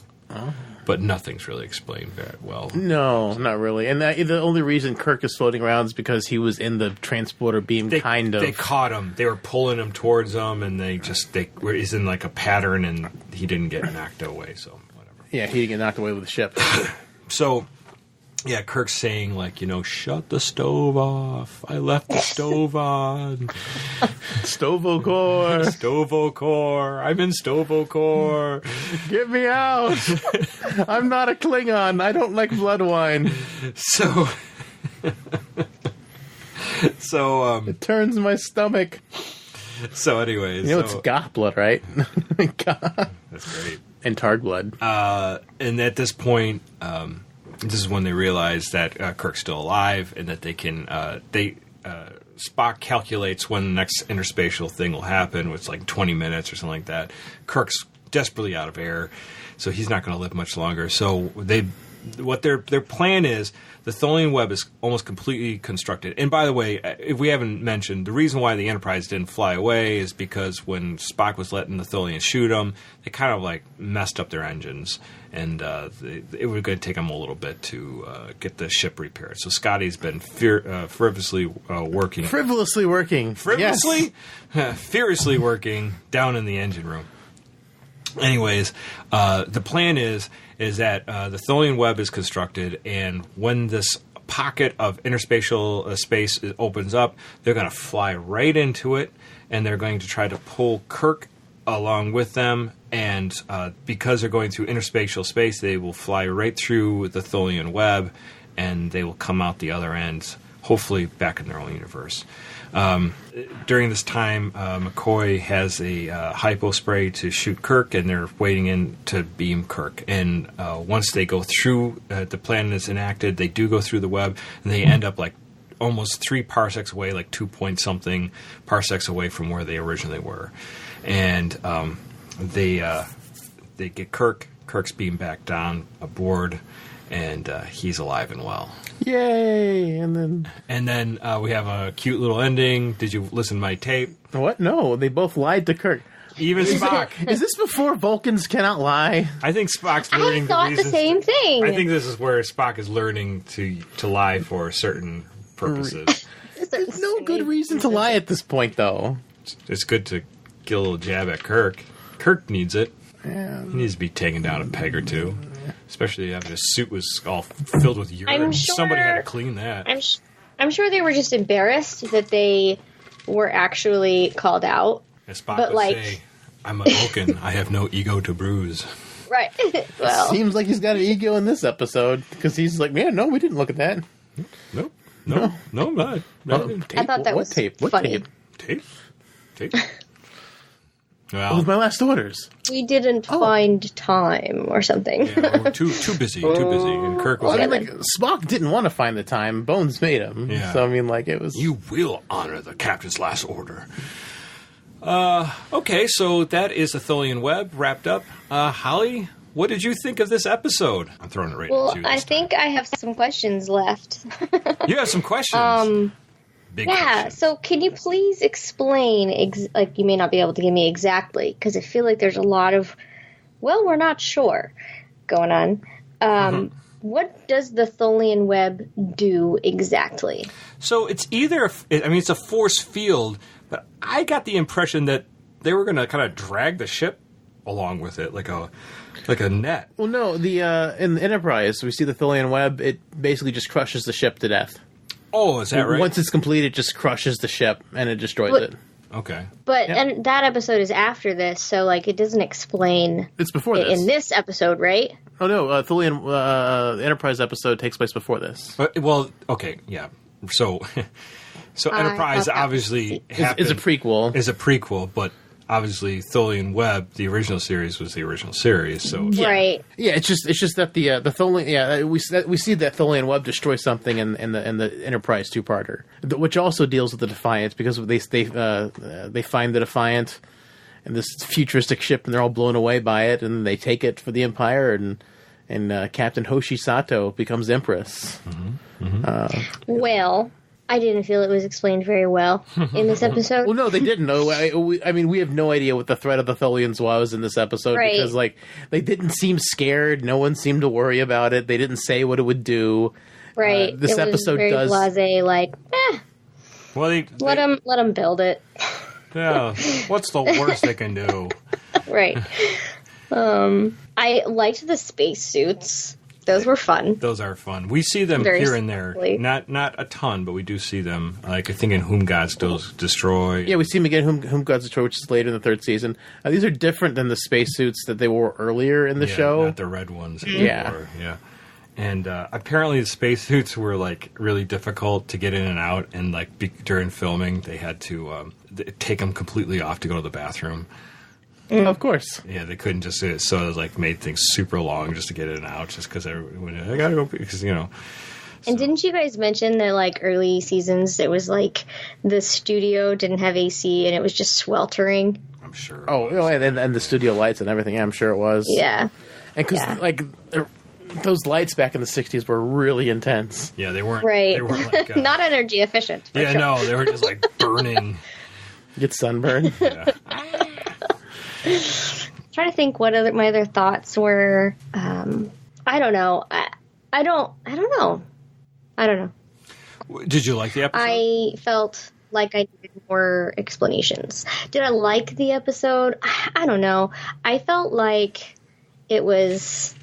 but nothing's really explained very well. No, not really. And the only reason Kirk is floating around is because he was in the transporter beam. They caught him. They were pulling him towards them, and he's in like a pattern, and he didn't get knocked away. So whatever. Yeah, he didn't get knocked away with the ship. So. Yeah, Kirk's saying, like, shut the stove off. I left the stove on. Stovo-core. Stovo-core. I'm in Stovo-core. Get me out. I'm not a Klingon. I don't like blood wine. So it turns my stomach. So anyways. It's goth blood, right? That's great. And Targ blood. And at this point... this is when they realize that Kirk's still alive and that they can. Spock calculates when the next interspatial thing will happen, which is like 20 minutes or something like that. Kirk's desperately out of air, so he's not going to live much longer. So what their plan is, the Tholian Web is almost completely constructed. And by the way, if we haven't mentioned, the reason why the Enterprise didn't fly away is because when Spock was letting the Tholians shoot them, they kind of like messed up their engines. And it was going to take them a little bit to get the ship repaired. So Scotty's been frivolously working. Frivolously working. Frivolously? Yes. Furiously working down in the engine room. Anyways, the plan is that the Tholian Web is constructed, and when this pocket of interspatial space opens up, they're going to fly right into it, and they're going to try to pull Kirk along with them, and because they're going through interspatial space, they will fly right through the Tholian Web, and they will come out the other end, hopefully back in their own universe. During this time, McCoy has a hypo spray to shoot Kirk, and they're waiting in to beam Kirk. And once they go through, the plan is enacted, they do go through the web, and they end up like almost 3 parsecs away, like 2-point-something parsecs away from where they originally were. And they get Kirk. Kirk's beamed back down aboard, and he's alive and well. Yay! And then we have a cute little ending. Did you listen to my tape? What? No, they both lied to Kirk. Even Spock. Is this before Vulcans cannot lie? I think Spock's learning. I thought the same thing. I think this is where Spock is learning to lie for certain purposes. There's no good reason to lie at this point, though. It's good to get a little jab at Kirk. Kirk needs it. Yeah. He needs to be taken down a peg or two. Especially after his suit was all filled with urine. I'm sure, somebody had to clean that. I'm sure they were just embarrassed that they were actually called out. As Spock would say, I'm a Vulcan. I have no ego to bruise. Right. Well, seems like he's got an ego in this episode because he's like, man, no, we didn't look at that. Nope. No, not. I thought that was tape. What funny. Tape? Well, with my last orders. We didn't find time or something. Yeah, we're too busy. And Kirk was Spock didn't want to find the time. Bones made him. Yeah. So, I mean, it was... You will honor the captain's last order. Okay, so that is the Tholian Web wrapped up. Holly, what did you think of this episode? I'm throwing it right at you. I think I have some questions left. You have some questions? Big question. So can you please explain, you may not be able to give me exactly, because I feel like there's a lot of, we're not sure going on. What does the Tholian Web do exactly? So it's it's a force field, but I got the impression that they were going to kind of drag the ship along with it, like a net. Well, no, in the Enterprise, we see the Tholian Web, it basically just crushes the ship to death. Oh, is that right? Once it's complete, it just crushes the ship and it destroys it. Okay. But and that episode is after this, so it doesn't explain. It's before this in this episode, right? Oh no, Tholian the Enterprise episode takes place before this. Okay, yeah. So Enterprise obviously is a prequel. Is a prequel, but obviously Tholian Web, the original series, was the original series. So Right. Yeah, it's just that the Tholian, we see that Tholian Web destroy something in the Enterprise two-parter, which also deals with the Defiant, because they find the Defiant and this futuristic ship, and they're all blown away by it, and they take it for the Empire, and Captain Hoshi Sato becomes Empress. Well, I didn't feel it was explained very well in this episode. Well, no, they didn't. No, I mean, we have no idea what the threat of the Tholians was in this episode, Right. because they didn't seem scared. No one seemed to worry about it. They didn't say what it would do. Right. This it was episode very does. blasé, well, let them build it. Yeah, what's the worst they can do? Right. I liked the space suits. Those were fun. Those are fun. We see them Very here and there. silly. Not a ton, but we do see them. Like, I think in Whom Gods Destroy. Yeah, we see them again. Whom Gods Destroy, which is later in the third season. These are different than the spacesuits that they wore earlier in the show. Not the red ones. Yeah. Yeah. And apparently the spacesuits were like really difficult to get in and out, and like during filming they had to take them completely off to go to the bathroom. Of course. Yeah, they couldn't just so it was like made things super long just to get in and out, just because I gotta go because And didn't you guys mention that, like, early seasons, it was like the studio didn't have AC and it was just sweltering? I'm sure. Oh, and the studio lights and everything. I'm sure it was. Yeah. And because those lights back in the 60s were really intense. Yeah, they weren't. Right. They weren't like Not energy efficient. for yeah, sure. no, they were just like burning. Get sunburned. Yeah. Trying to think what my other thoughts were. I don't know. I don't know. Did you like the episode? I felt like I needed more explanations. Did I like the episode? I don't know. I felt like it was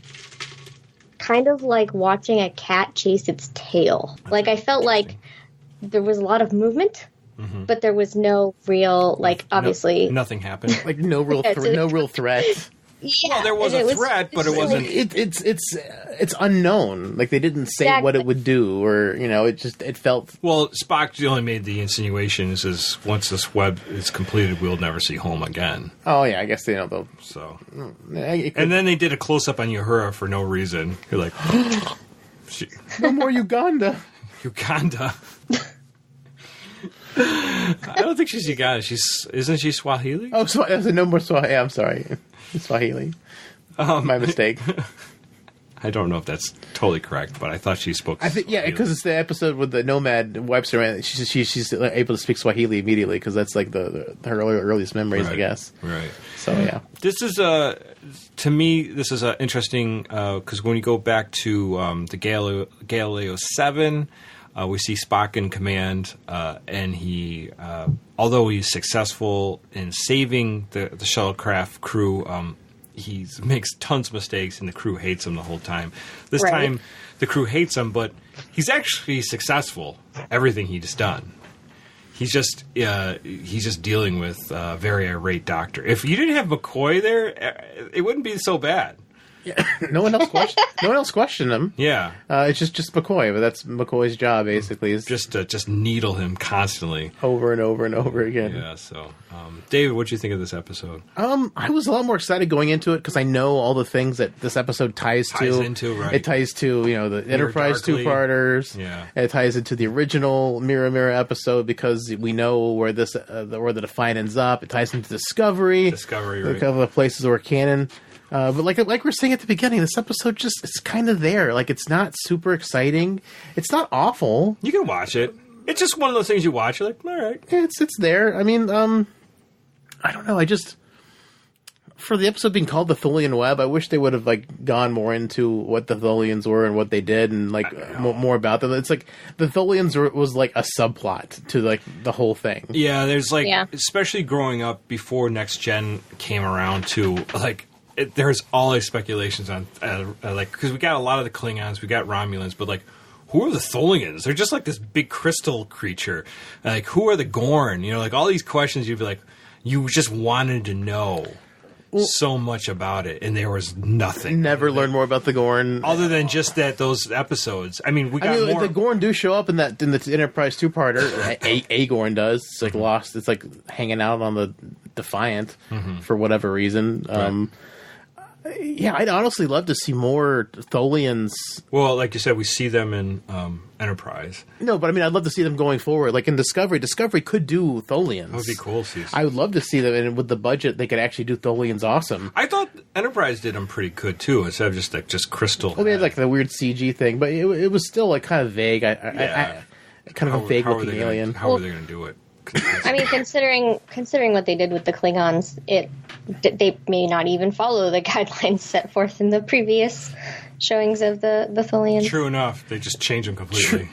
kind of like watching a cat chase its tail. Like, I felt like there was a lot of movement, but there was no real, like, obviously. Nothing happened. Like no real threat. Yeah, Well, there was and a threat, but it wasn't. It's unknown. Like they didn't say what it would do, or it felt. Well, Spock only made the insinuation is once this web is completed, we'll never see home again. Oh yeah, I guess they'll. So, And and then they did a close up on Uhura for no reason. You're like, no more Uganda. Uganda. I don't think she's Uganda. Isn't she Swahili? Oh, no more Swahili. I'm sorry, Swahili. My mistake. I don't know if that's totally correct, but I thought she spoke. I think because it's the episode with the nomad wipes her. And she's able to speak Swahili immediately because that's like her earliest memories, Right. I guess. Right. So yeah, This is to me, this is interesting because when you go back to the Galileo 7, we see Spock in command, and he, although he's successful in saving the shuttlecraft crew, he makes tons of mistakes, and the crew hates him the whole time. This Right. time, the crew hates him, but he's actually successful. Everything he's done. He's just dealing with a very irate doctor. If you didn't have McCoy there, it wouldn't be so bad. yeah. No one else questioned him. Yeah, It's just McCoy, but that's McCoy's job basically. Is just needle him constantly. over and over and over again. Yeah. So, David, what do you think of this episode? I was a lot more excited going into it because I know all the things that this episode ties into, right. It ties to the Enterprise Darkly. two-parters. Yeah. It ties into the original Mirror Mirror episode because we know where where the Defiant ends up. It ties into Discovery. Discovery, A right. couple of places where canon. But like we're saying at the beginning, this episode it's kind of there. Like it's not super exciting. It's not awful. You can watch it. It's just one of those things you watch. You're like, all right. It's there. I mean, I don't know. I just for the episode being called the Tholian Web, I wish they would have like gone more into what the Tholians were and what they did, and like more about them. It's like the Tholians was like a subplot to like the whole thing. Yeah, there's like, especially growing up before Next Gen came around too, like, there's all these speculations on, like, because we got a lot of the Klingons, we got Romulans, but like, who are the Tholians? They're just like this big crystal creature. Like, who are the Gorn? Like all these questions you'd be like, you just wanted to know. so much about it, and there was nothing. Never learned more about the Gorn. Other than just that, those episodes. I mean, more. The Gorn do show up in the Enterprise 2-parter. a Gorn does. It's like lost. It's like hanging out on the Defiant for whatever reason. Right. Yeah, I'd honestly love to see more Tholians. Well, like you said, we see them in Enterprise. No, but I mean, I'd love to see them going forward. Like in Discovery, Discovery could do Tholians. That would be cool. I would love to see them, and with the budget, they could actually do Tholians awesome. I thought Enterprise did them pretty good too, instead of just crystal. Well, they had like the weird CG thing, but it was still like kind of vague. Kind of a vague looking alien. How are they going to do it? I mean, considering what they did with the Klingons, they may not even follow the guidelines set forth in the previous showings of the Tholians. True enough, they just change them completely.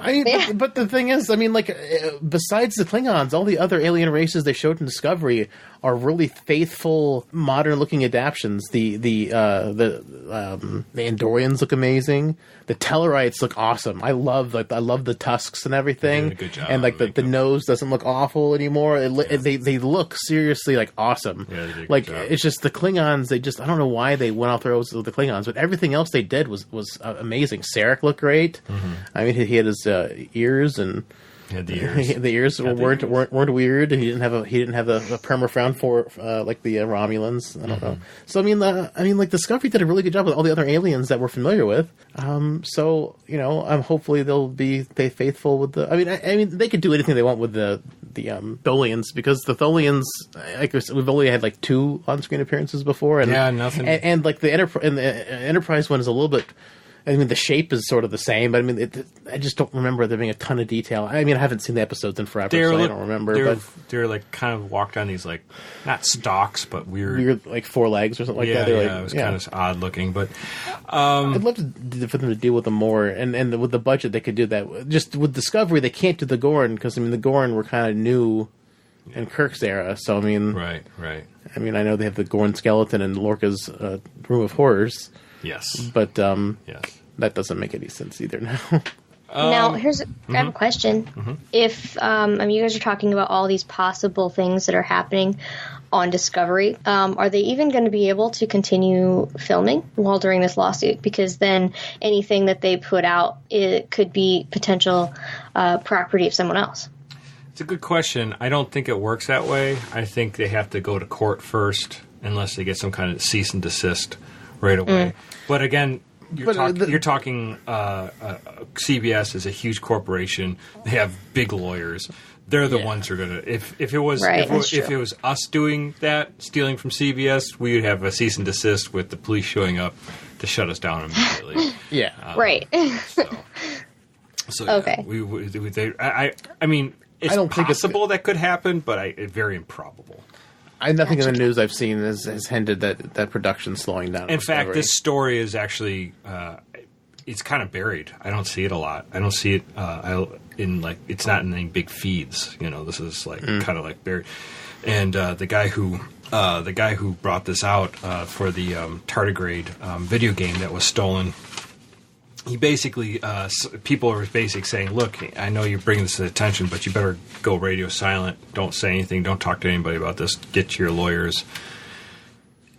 But the thing is, I mean, like besides the Klingons, all the other alien races they showed in Discovery are really faithful, modern-looking adaptations. The Andorians look amazing. The Tellarites look awesome. I love the tusks and everything. They did a good job. And like the nose doesn't look awful anymore. They look seriously like awesome. Yeah, they did a like good job. it's just the Klingons. I don't know why they went off the rails with the Klingons, but everything else they did was amazing. Sarek looked great. I mean, he had his ears and. The ears. The ears weren't weird. He didn't have a perma frown for like the Romulans. I don't know. So I mean, like Discovery did a really good job with all the other aliens that we're familiar with. So hopefully they'll be faithful with the. I mean, they could do anything they want with the Tholians, because the Tholians, like we've only had like 2 on-screen appearances before, and nothing. And like the Enterprise one is a little bit. I mean, the shape is sort of the same, but I mean, I just don't remember there being a ton of detail. I mean, I haven't seen the episodes in forever, so I don't remember. They're like kind of walked on these like not stalks, but weird like 4 legs or something like that. It was kind of odd looking, but I'd love for them to deal with them more, and with the budget they could do that. Just with Discovery, they can't do the Gorn because I mean the Gorn were kind of new in Kirk's era, so I mean, right. I mean, I know they have the Gorn skeleton in Lorca's Room of Horrors. Yes. But yes. That doesn't make any sense either now. Now, I have a question. If you guys are talking about all these possible things that are happening on Discovery, are they even going to be able to continue filming while during this lawsuit? Because then anything that they put out, it could be potential property of someone else. It's a good question. I don't think it works that way. I think they have to go to court first, unless they get some kind of cease and desist right away. But again, you're talking CBS is a huge corporation. They have big lawyers. They're the ones who are going to. If it was if it was us doing that, stealing from CBS, we would have a cease and desist with the police showing up to shut us down immediately. Right. So okay. I mean, it's possible that could happen, but it's very improbable. Nothing in the news I've seen has hinted that production's slowing down. In fact, this story is actually it's kind of buried. I don't see it a lot. I don't see it it's not in any big feeds. This is like kind of like buried. And the guy who brought this out for the Tardigrade video game that was stolen. He basically, people are basically saying, look, I know you're bringing this to attention, but you better go radio silent. Don't say anything. Don't talk to anybody about this. Get to your lawyers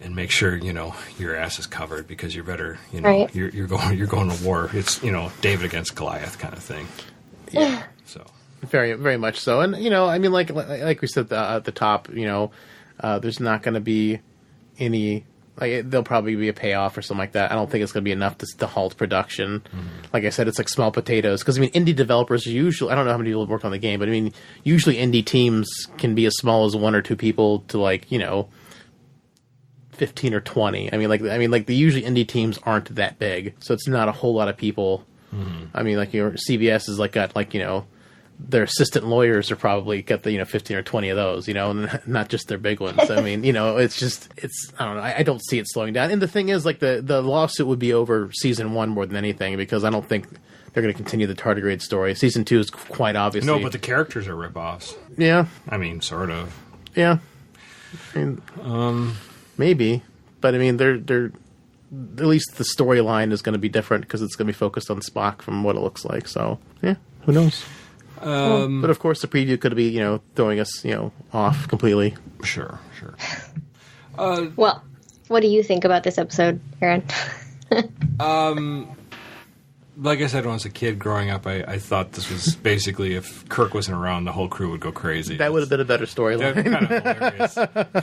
and make sure, your ass is covered because you're better, right. you're going to war. It's, David against Goliath kind of thing. Yeah. So. Very, very much so. And, I mean, like we said at the top, there's not going to be any... there'll probably be a payoff or something like that. I don't think it's going to be enough to halt production. Like I said, it's like small potatoes. Because, indie developers usually... I don't know how many people have worked on the game, but, usually indie teams can be as small as 1 or 2 people to, 15 or 20. The usually indie teams aren't that big. So it's not a whole lot of people. CBS has, got their assistant lawyers are probably got the 15 or 20 of those, and not just their big ones. It's I don't know. I don't see it slowing down. And the thing is, the lawsuit would be over season 1 more than anything, because I don't think they're going to continue the Tardigrade story. Season 2 is quite obviously no, but the characters are ripoffs. Yeah, sort of. Yeah, maybe, but they're at least the storyline is going to be different because it's going to be focused on Spock from what it looks like. So yeah, who knows. But of course, the preview could be, throwing us, off completely. Sure. Well, What do you think about this episode, Aaron? Like I said, when I was a kid growing up, I thought this was basically if Kirk wasn't around, the whole crew would go crazy. That would have been a better storyline.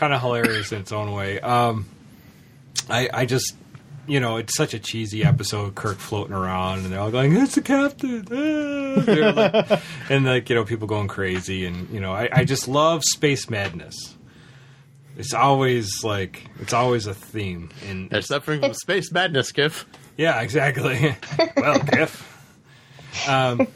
Kind of hilarious in its own way. I just, it's such a cheesy episode. Kirk floating around, and they're all going, "It's the captain," and people going crazy, and I just love space madness. It's always a theme. And they're suffering from space madness, Kif. Yeah, exactly. Well, Kif. I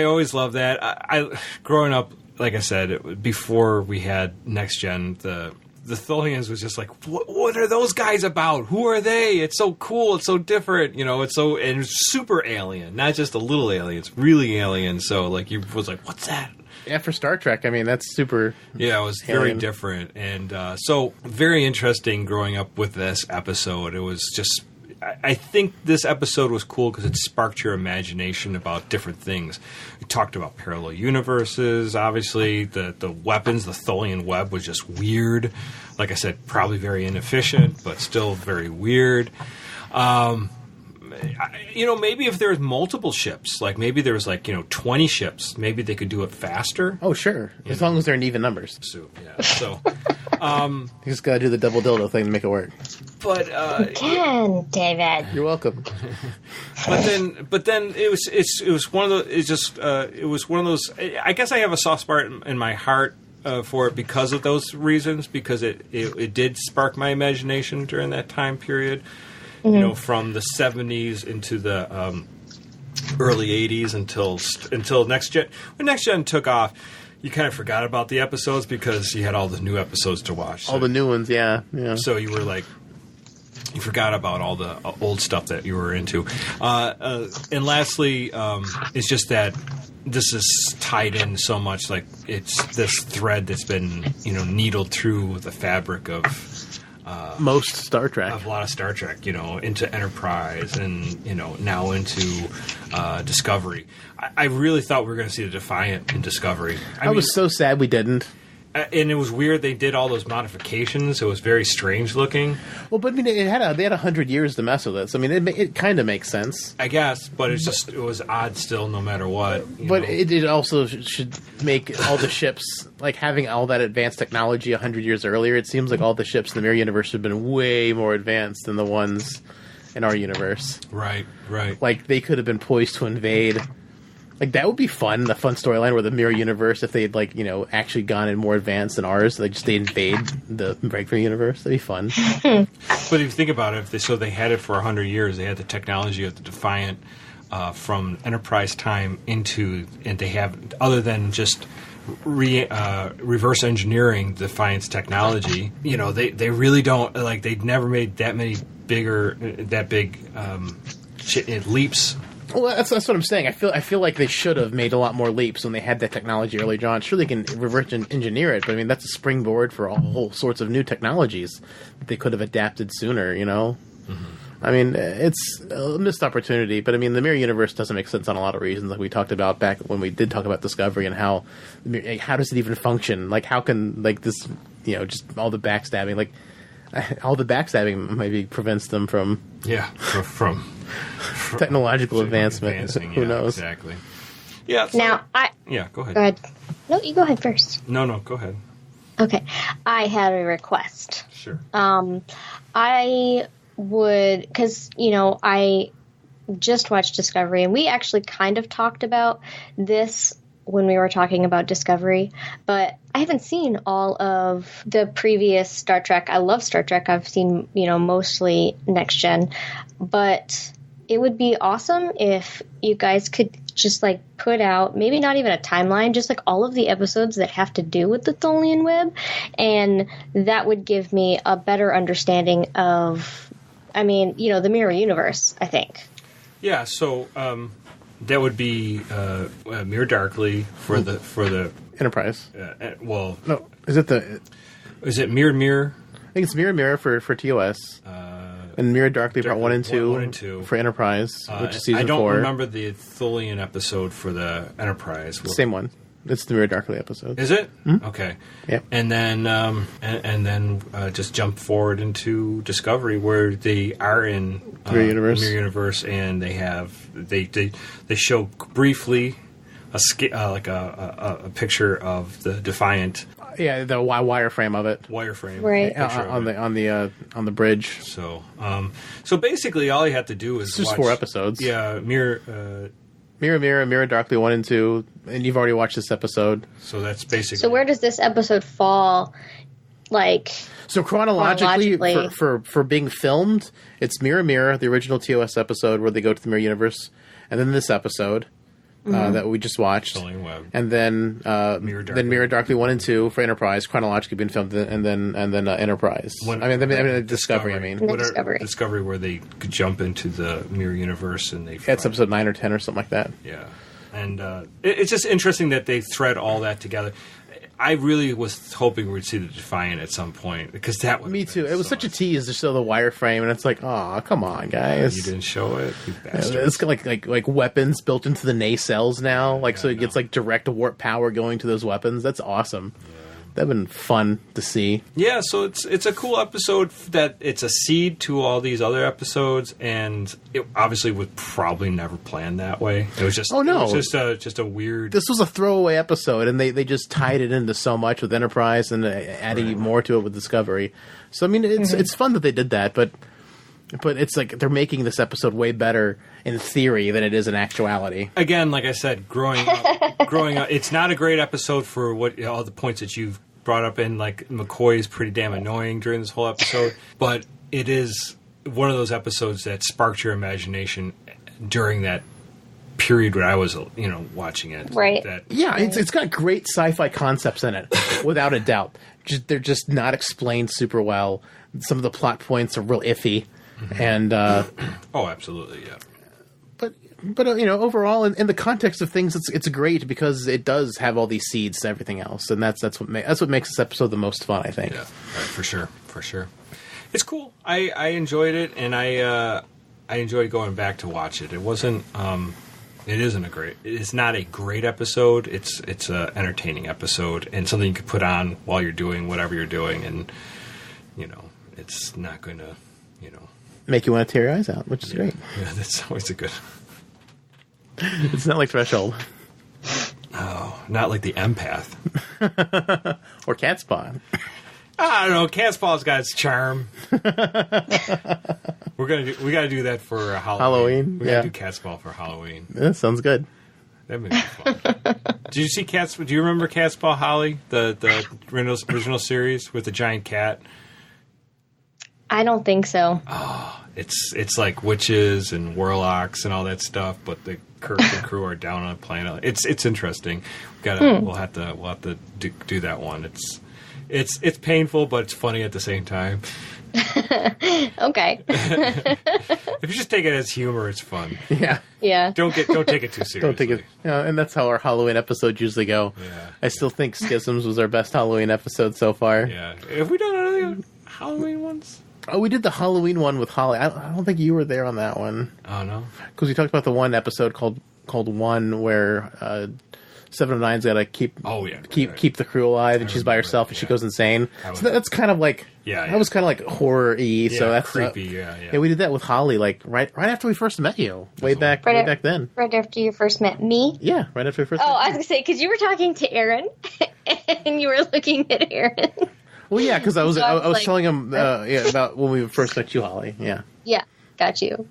always love that. I growing up, like I said, before we had Next Gen, the Tholians was just like, what are those guys about? Who are they? It's so cool. It's so different. It's super alien, not just a little alien. It's really alien. So you was like, what's that? Yeah, for Star Trek, I mean, that's super. Yeah, it was very different. And so very interesting growing up with this episode. It was just, I think this episode was cool because it sparked your imagination about different things. We talked about parallel universes, obviously. The weapons, the Tholian Web was just weird. Like I said, probably very inefficient, but still very weird. Maybe if there was multiple ships, maybe there was 20 ships, maybe they could do it faster. Oh, sure. As long as they're in even numbers. So, you just got to do the double dildo thing to make it work. But again, David, you're welcome. but then it was one of those. I guess I have a soft spot in my heart for it because of those reasons, because it did spark my imagination during that time period. From the 70s into the early 80s until Next Gen. When Next Gen took off, you kind of forgot about the episodes because you had all the new episodes to watch. All the new ones, yeah. So you were you forgot about all the old stuff that you were into. And lastly, it's just that this is tied in so much. It's this thread that's been, needled through the fabric of most Star Trek. A lot of Star Trek, into Enterprise and, now into Discovery. I really thought we were going to see the Defiant in Discovery. I was so sad we didn't. And it was weird they did all those modifications. It was very strange looking. Well, but I mean, they had 100 years to mess with it. So, I mean, it kind of makes sense. I guess, but it was odd still no matter what. But it also should make all the ships, having all that advanced technology 100 years earlier, it seems like all the ships in the Mirror Universe have been way more advanced than the ones in our universe. Right. They could have been poised to invade. That would be fun, the fun storyline where the Mirror Universe, if they had, actually gone in more advanced than ours, they invade the Breakthrough Universe. That'd be fun. But if you think about it, they had it for 100 years. They had the technology of the Defiant from Enterprise time and they have, other than just reverse engineering Defiant's technology, they really don't, they'd never made that big leaps. Well, that's what I'm saying. I feel like they should have made a lot more leaps when they had that technology early on. Sure, they can reverse engineer it, but I mean that's a springboard for all whole sorts of new technologies that they could have adapted sooner. Mm-hmm. I mean, it's a missed opportunity. But I mean, the Mirror Universe doesn't make sense on a lot of reasons, like we talked about back when we did talk about Discovery and how does it even function? How can this just all the backstabbing all the backstabbing maybe prevents them from from technological advancement. Who knows? Exactly. Yeah. So, now go ahead. Go ahead. No, you go ahead first. No, go ahead. Okay, I had a request. Sure. I would, because I just watched Discovery, and we actually kind of talked about this when we were talking about Discovery, but I haven't seen all of the previous Star Trek. I love Star Trek. I've seen, mostly Next Gen, but it would be awesome if you guys could just put out, maybe not even a timeline, just all of the episodes that have to do with the Tholian Web, and that would give me a better understanding of, the Mirror Universe, I think. Yeah, so that would be Mirror Darkly for the Enterprise. No, is it Mirror? I think it's Mirror for TOS. And Mirror Darkly Part 1 and 2 for Enterprise, which is Season 4. I don't remember the Tholian episode for the Enterprise. Same one. It's the Mirror Darkly episode. Is it? Mm-hmm. Okay. Yep. And then and then just jump forward into Discovery, where they are in Mirror Universe, and they show briefly a picture of the Defiant. Yeah, the wireframe of it. Wireframe, right? On the bridge. So basically, all you have to do is it's just watch 4 episodes. Yeah, Mirror Darkly 1 and 2, and you've already watched this episode. So that's basically. So where does this episode fall? So chronologically. For being filmed, it's Mirror, the original TOS episode where they go to the Mirror Universe, and then this episode that we just watched, Tholian Web. and then Mirror Darkly 1 and 2 for Enterprise, chronologically being filmed, and then Enterprise. Discovery. Discovery, where they could jump into the Mirror Universe, and it's episode 9 or 10 or something like that. Yeah, and it's just interesting that they thread all that together. I really was hoping we'd see the Defiant at some point, because that would. Me too. It was such a tease to show the wireframe, and it's like, oh, come on, guys! You didn't show it, you bastards. It's got like weapons built into the nacelles now, so it gets direct warp power going to those weapons. That's awesome. Yeah. That'd been fun to see. Yeah, so it's a cool episode that it's a seed to all these other episodes, and it obviously was probably never planned that way. It was just It was just a weird. This was a throwaway episode, and they just tied it into so much with Enterprise and adding more to it with Discovery. So I mean, it's fun that they did that, but it's like they're making this episode way better in theory than it is in actuality. Again, like I said, growing up, it's not a great episode for all the points that you've brought up. And like McCoy is pretty damn annoying during this whole episode, but it is one of those episodes that sparked your imagination during that period when I was, watching it. Right. It's got great sci-fi concepts in it, without a doubt. They're just not explained super well. Some of the plot points are real iffy. Mm-hmm. And oh, absolutely, yeah. But overall, in the context of things, it's great because it does have all these seeds to everything else, and that's what makes this episode the most fun, I think. Yeah, right, for sure. It's cool. I enjoyed it, and I enjoyed going back to watch it. It wasn't. It's not a great episode. It's a entertaining episode and something you could put on while you're doing whatever you're doing, and it's not going to make you want to tear your eyes out, which is great. Yeah, that's always a good. It's not like Threshold. Oh, not like the Empath. Or Catspaw. I don't know. Catspaw's got its charm. We gotta do that for Halloween. We gotta do Catspaw for Halloween. That sounds good. That may be fun. Did you see Catspaw? Do you remember Catspaw, Holly? The original series with the giant cat? I don't think so. Oh, it's like witches and warlocks and all that stuff, but the Kirk and crew are down on a planet. It's interesting. We'll have to do that one. It's painful, but it's funny at the same time. Okay. If you just take it as humor, it's fun. Yeah. Don't take it too seriously. Don't take it. And that's how our Halloween episodes usually go. Yeah. I still think Schisms was our best Halloween episode so far. Yeah. Have we done other Halloween ones? Oh, we did the Halloween one with Holly. I don't think you were there on that one. Oh, no? Because we talked about the one episode called One where 7 of 9's got to keep the crew alive, and she's by herself, and she goes insane. So that's kind of like that was kind of like horror-y. Yeah, so that's creepy. Yeah, we did that with Holly, like right after we first met you, way back then. Right after you first met me. Yeah, right after we first. Oh, I was gonna say because you were talking to Aaron, and you were looking at Aaron. Well, yeah, because I was telling him about when we first met you, Holly. Yeah. Yeah, got you.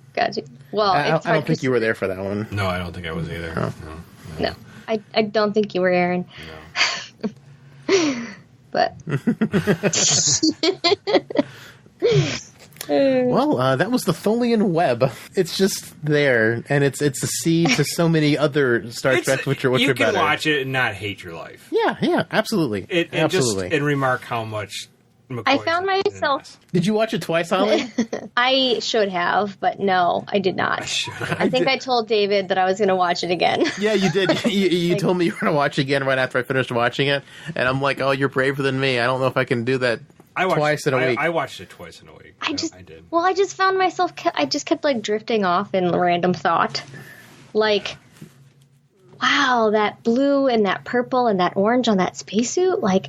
Well, I don't think you were there for that one. No, I don't think I was either. Oh. No. I don't think you were Aaron. No. But. Well, that was the Tholian Web. It's just there, and it's a seed to so many other Star Treks, which are better. You can watch it and not hate your life. Yeah, absolutely. And remark how much McCoy's I found myself... Did you watch it twice, Holly? I should have, but no, I did not. I think I told David that I was going to watch it again. Yeah, you did. You told me you were going to watch it again right after I finished watching it, and I'm like, oh, you're braver than me. I don't know if I can do that twice in a week. I watched it twice in a week. I did. Well, I just found myself... I just kept, drifting off in random thought. Like, wow, that blue and that purple and that orange on that spacesuit, like,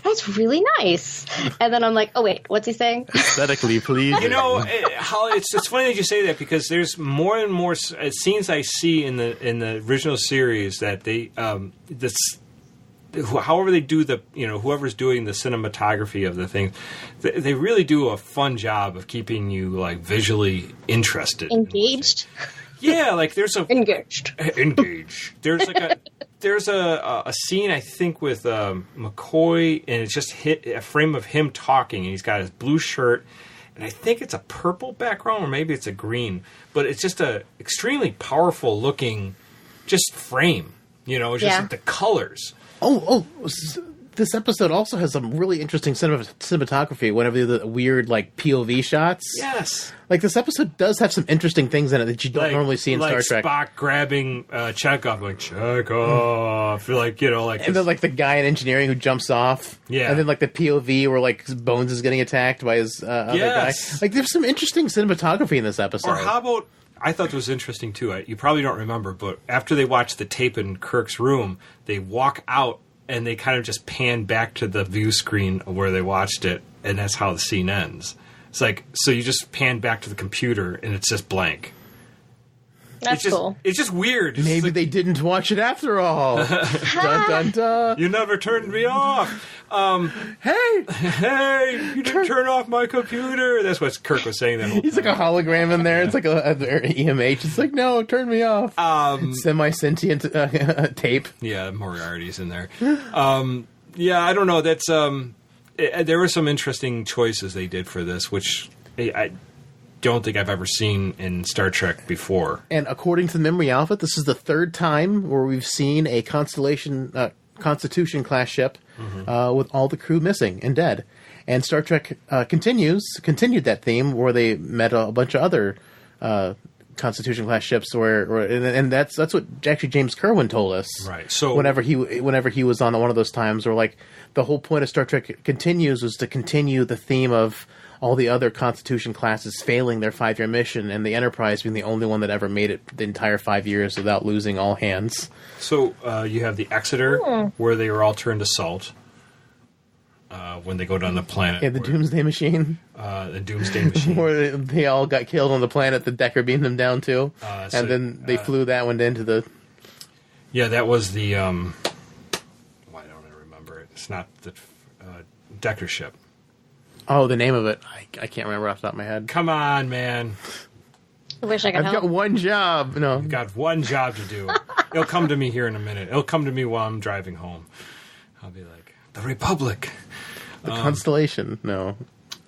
that's really nice. And then I'm like, oh wait, what's he saying? Aesthetically pleasing. You know, Holly, it's funny that you say that because there's more and more scenes I see in the original series that they however they do whoever's doing the cinematography of the thing, they really do a fun job of keeping you like visually interested, Engaged. Yeah, like there's a engaged. There's a scene I think with McCoy, and it's just a frame of him talking, and he's got his blue shirt, and I think it's a purple background or maybe it's a green, but it's just a extremely powerful looking just frame. You know, it's just like the colors. This episode also has some really interesting cinematography whenever the weird, like, POV shots. Yes. Like, this episode does have some interesting things in it that you don't normally see in Star Trek. Like Spock grabbing Chekhov, like, Chekhov. Like, you know, like... And then, like, the guy in engineering who jumps off. Yeah. And then, like, the POV where, like, Bones is getting attacked by his other guy. Like, there's some interesting cinematography in this episode. Or how about... I thought it was interesting, too. You probably don't remember, but after they watch the tape in Kirk's room, they walk out and they kind of just pan back to the view screen where they watched it, and that's how the scene ends. It's like, so you just pan back to the computer, and it's just blank. That's cool. It's just weird. Maybe like, they didn't watch it after all. Dun, dun, dun. You never turned me off. Hey, you didn't turn off my computer. That's what Kirk was saying that whole He's time. like a hologram in there. It's like a EMH. It's like, no, turn me off. Semi-sentient tape. Yeah, Moriarty's in there. Yeah, I don't know. That's there were some interesting choices they did for this, which I don't think I've ever seen in Star Trek before. And according to the Memory Alpha, this is the third time where we've seen a Constitution class ship with all the crew missing and dead. And Star Trek continued that theme where they met a bunch of other Constitution class ships and that's what actually James Kerwin told us. Right. So whenever he was on one of those times where like the whole point of Star Trek Continues was to continue the theme of all the other Constitution classes failing their 5-year mission, and the Enterprise being the only one that ever made it the entire 5 years without losing all hands. So you have the Exeter, where they were all turned to salt when they go down the planet. Yeah, the Doomsday Machine. The Doomsday Machine. Where they all got killed on the planet the Decker beamed them down to. Then they flew that one into the... Yeah, that was the... why don't I remember it? It's not the Decker ship. Oh, the name of it. I can't remember off the top of my head. Come on, man. I wish I could help. I've got one job. No. You've got one job to do. It'll come to me here in a minute. It'll come to me while I'm driving home. I'll be like, the Republic. The Constellation. No.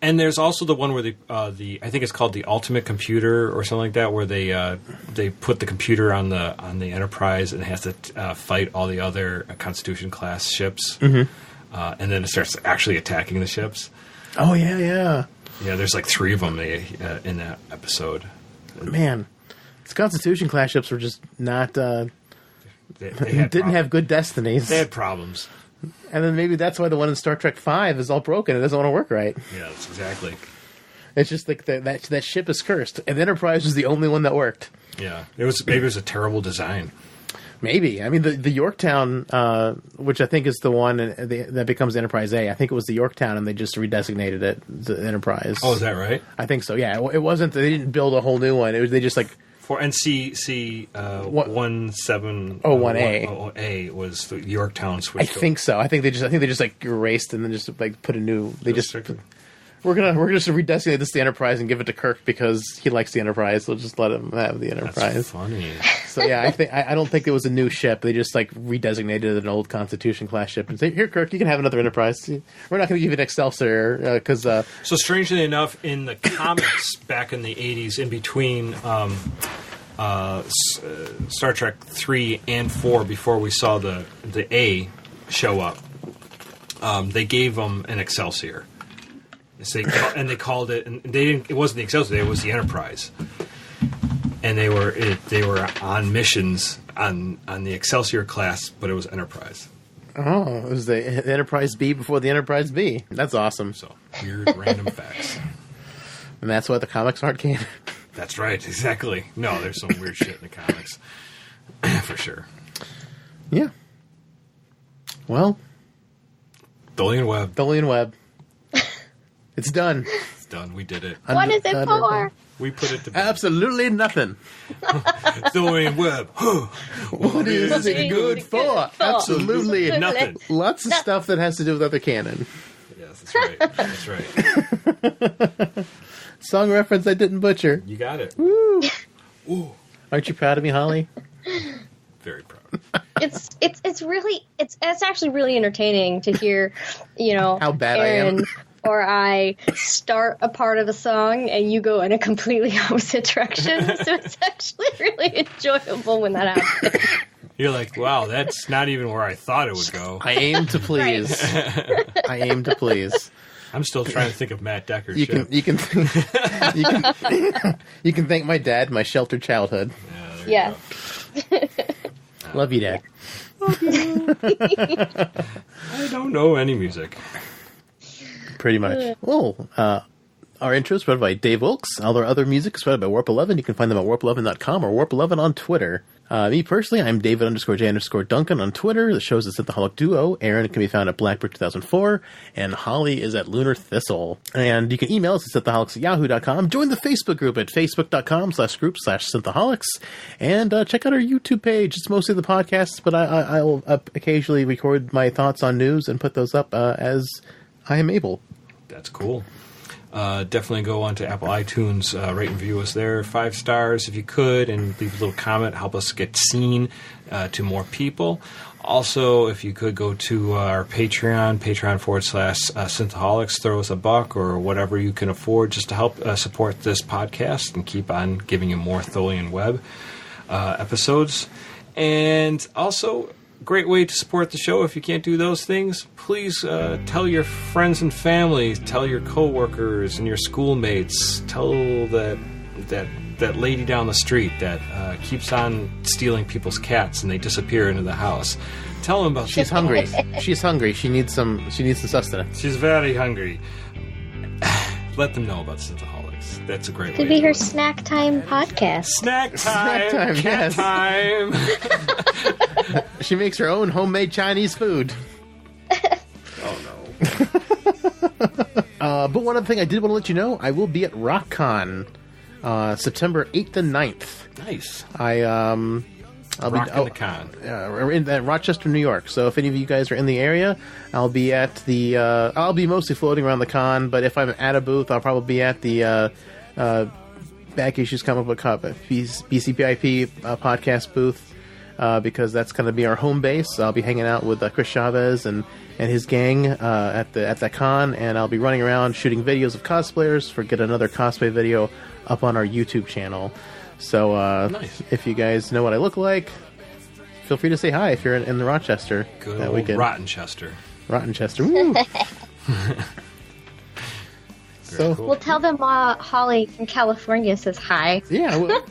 And there's also the one where the I think it's called the Ultimate Computer or something like that, where they put the computer on the Enterprise and it has to fight all the other Constitution class ships. Mm-hmm. And then it starts actually attacking the ships. Oh, yeah. Yeah, there's like 3 of them in that episode. Man, these Constitution class ships were just not... they didn't have good destinies. They had problems. And then maybe that's why the one in Star Trek V is all broken. It doesn't want to work right. Yeah, that's exactly. It's just like that ship is cursed. And the Enterprise was the only one that worked. Yeah, maybe it was a terrible design. Maybe. I mean, the Yorktown, which I think is the one that becomes Enterprise A, I think it was the Yorktown, and they just redesignated it the Enterprise. Oh, is that right? I think so, yeah. It wasn't, they didn't build a whole new one. It was, they just like... For NCC 1701A was the Yorktown switch. I think so. I think they just like erased and then just like put a new... We're gonna just redesignate this the Enterprise and give it to Kirk because he likes the Enterprise. We'll just let him have the Enterprise. That's funny. So yeah, I don't think it was a new ship. They just like redesignated an old Constitution class ship and say, "Here, Kirk, you can have another Enterprise. We're not going to give you an Excelsior because." So strangely enough, in the comics back in the '80s, in between Star Trek 3 and 4, before we saw the A show up, they gave them an Excelsior. And they called it, and they didn't. It wasn't the Excelsior; it was the Enterprise. And they were on missions on the Excelsior class, but it was Enterprise. Oh, it was the Enterprise B before the Enterprise B. That's awesome. So weird, random facts. And that's why the comics aren't canon. That's right, exactly. No, there's some weird shit in the comics. For sure. Yeah. Well, Tholian Web. Tholian Web. It's done. It's done. We did it. What is it for? We put it to bed. Absolutely nothing. Tholian Web. What is it good for? Absolutely nothing. Lots of stuff that has to do with other canon. Yes, that's right. That's right. Song reference I didn't butcher. You got it. Woo. Ooh. Aren't you proud of me, Holly? Very proud. It's actually really entertaining to hear, How bad Aaron I am. or I start a part of a song and you go in a completely opposite direction. So it's actually really enjoyable when that happens. You're like, wow, that's not even where I thought it would go. I aim to please. I aim to please. I'm still trying to think of Matt Decker's You ship. can thank my dad, my sheltered childhood. Yeah. Yeah. Love you, Dad. I don't know any music. Pretty much. Our intro is provided by Dave Wilkes. All our other music is provided by Warp 11. You can find them at warp11.com or Warp 11 on Twitter. Me personally, I'm David_J_Duncan on Twitter. The show's the Synthaholic Duo. Aaron can be found at Blackbird 2004, and Holly is at Lunar Thistle. And you can email us at synthaholics@yahoo.com. Join the Facebook group at facebook.com/group/synthaholics. And check out our YouTube page. It's mostly the podcasts, but I will occasionally record my thoughts on news and put those up as I am able. That's cool. Definitely go on to Apple iTunes, rate and review us there, 5 stars if you could, and leave a little comment, help us get seen to more people. Also, if you could go to our Patreon.com/Synthaholics, throw us a buck or whatever you can afford just to help support this podcast and keep on giving you more Tholian Web episodes. And also, great way to support the show. If you can't do those things, please tell your friends and family, tell your coworkers and your schoolmates, tell that lady down the street that keeps on stealing people's cats and they disappear into the house. Tell them about. She's hungry. She's hungry. She needs some sustenance. She's very hungry. Let them know about Synthaholics. That's a great way. Could be her snack time podcast. Snack time. Snack time, Cat yes. time. She makes her own homemade Chinese food. Oh no. But one other thing I did want to let you know, I will be at RockCon September 8th and 9th. Nice. I'll Rockin' the con. in Rochester, New York. So if any of you guys are in the area, I'll be at the. I'll be mostly floating around the con, but if I'm at a booth, I'll probably be at the Back Issues Comic Book Hub, BCPIP podcast booth, because that's going to be our home base. I'll be hanging out with Chris Chavez and his gang at that con, and I'll be running around shooting videos of cosplayers for get another cosplay video up on our YouTube channel. So Nice. If you guys know what I look like, feel free to say hi if you're in the Rochester Good that old weekend. Rottenchester. Rottenchester. Woo. So cool. We'll tell them Holly from California says hi. yeah, well,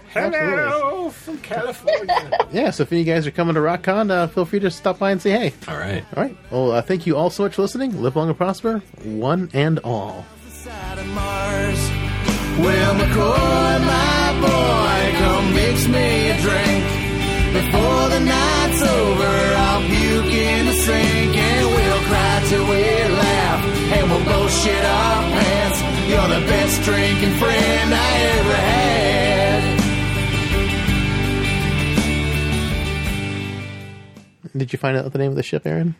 Hello from California. yeah. So if any of you guys are coming to RockCon, feel free to stop by and say hey. All right. All right. Well, thank you all so much for listening. Live long and prosper, one and all. Side of Mars. Well, McCoy, my boy, come mix me a drink. Before the night's over, I'll puke in the sink, and we'll cry till we laugh, and we'll both shit our pants. You're the best drinking friend I ever had. Did you find out the name of the ship, Aaron?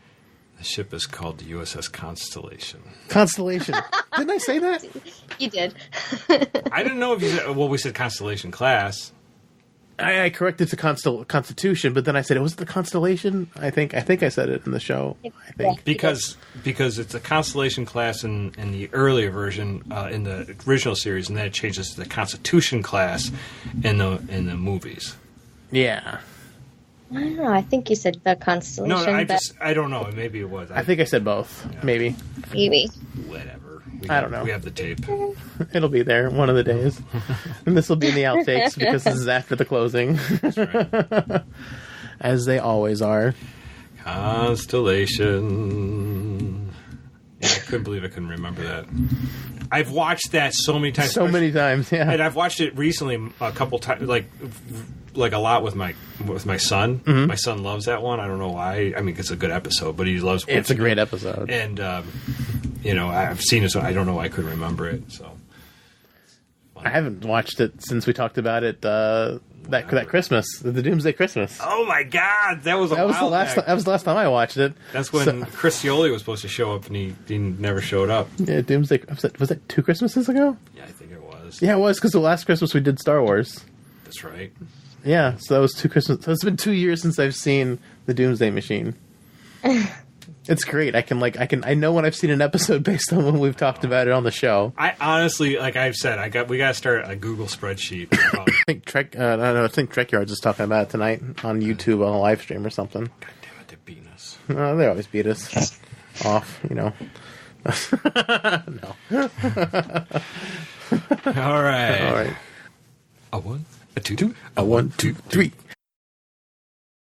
The ship is called the USS Constellation. Constellation. Didn't I say that? You did. I didn't know if you said, well, we said Constellation class. I corrected to Constitution, but then I said it was the Constellation. I think I said it in the show. I think. Because it's a Constellation class in the earlier version, in the original series, and then it changes to the Constitution class in the movies. Yeah. I don't know. I think you said the Constellation. No, but I don't know. Maybe it was. I think I said both. Maybe. maybe. Whatever. I don't know. We have the tape. It'll be there one of the days. And this will be in the outtakes because this is after the closing. That's right. As they always are. Constellation. Yeah. couldn't believe I couldn't remember that. I've watched that so many times. So many times, yeah. And I've watched it recently a couple times, like a lot with my son. Mm-hmm. My son loves that one. I don't know why. I mean, it's a good episode, but he loves. It's a great episode. And I've seen it, so I don't know why I couldn't remember it. So I haven't watched it since we talked about it that Christmas, the Doomsday Christmas. Oh my God, that was the last time I watched it. That's when Chris Cioli was supposed to show up, and he never showed up. Yeah, Doomsday. Was that 2 Christmases ago? Yeah, I think it was. Yeah, it was, because the last Christmas we did Star Wars. That's right. Yeah, so that was 2 Christmas. So it's been 2 years since I've seen the Doomsday Machine. It's great. I know when I've seen an episode based on when we've talked about it on the show. I honestly, like I've said, we got to start a Google spreadsheet. I think Trekyard's just talking about it tonight on YouTube on a live stream or something. God damn it, they're beating us. They always beat us off, No. All right. All right. A 1, a 2, a 1, 2, 3.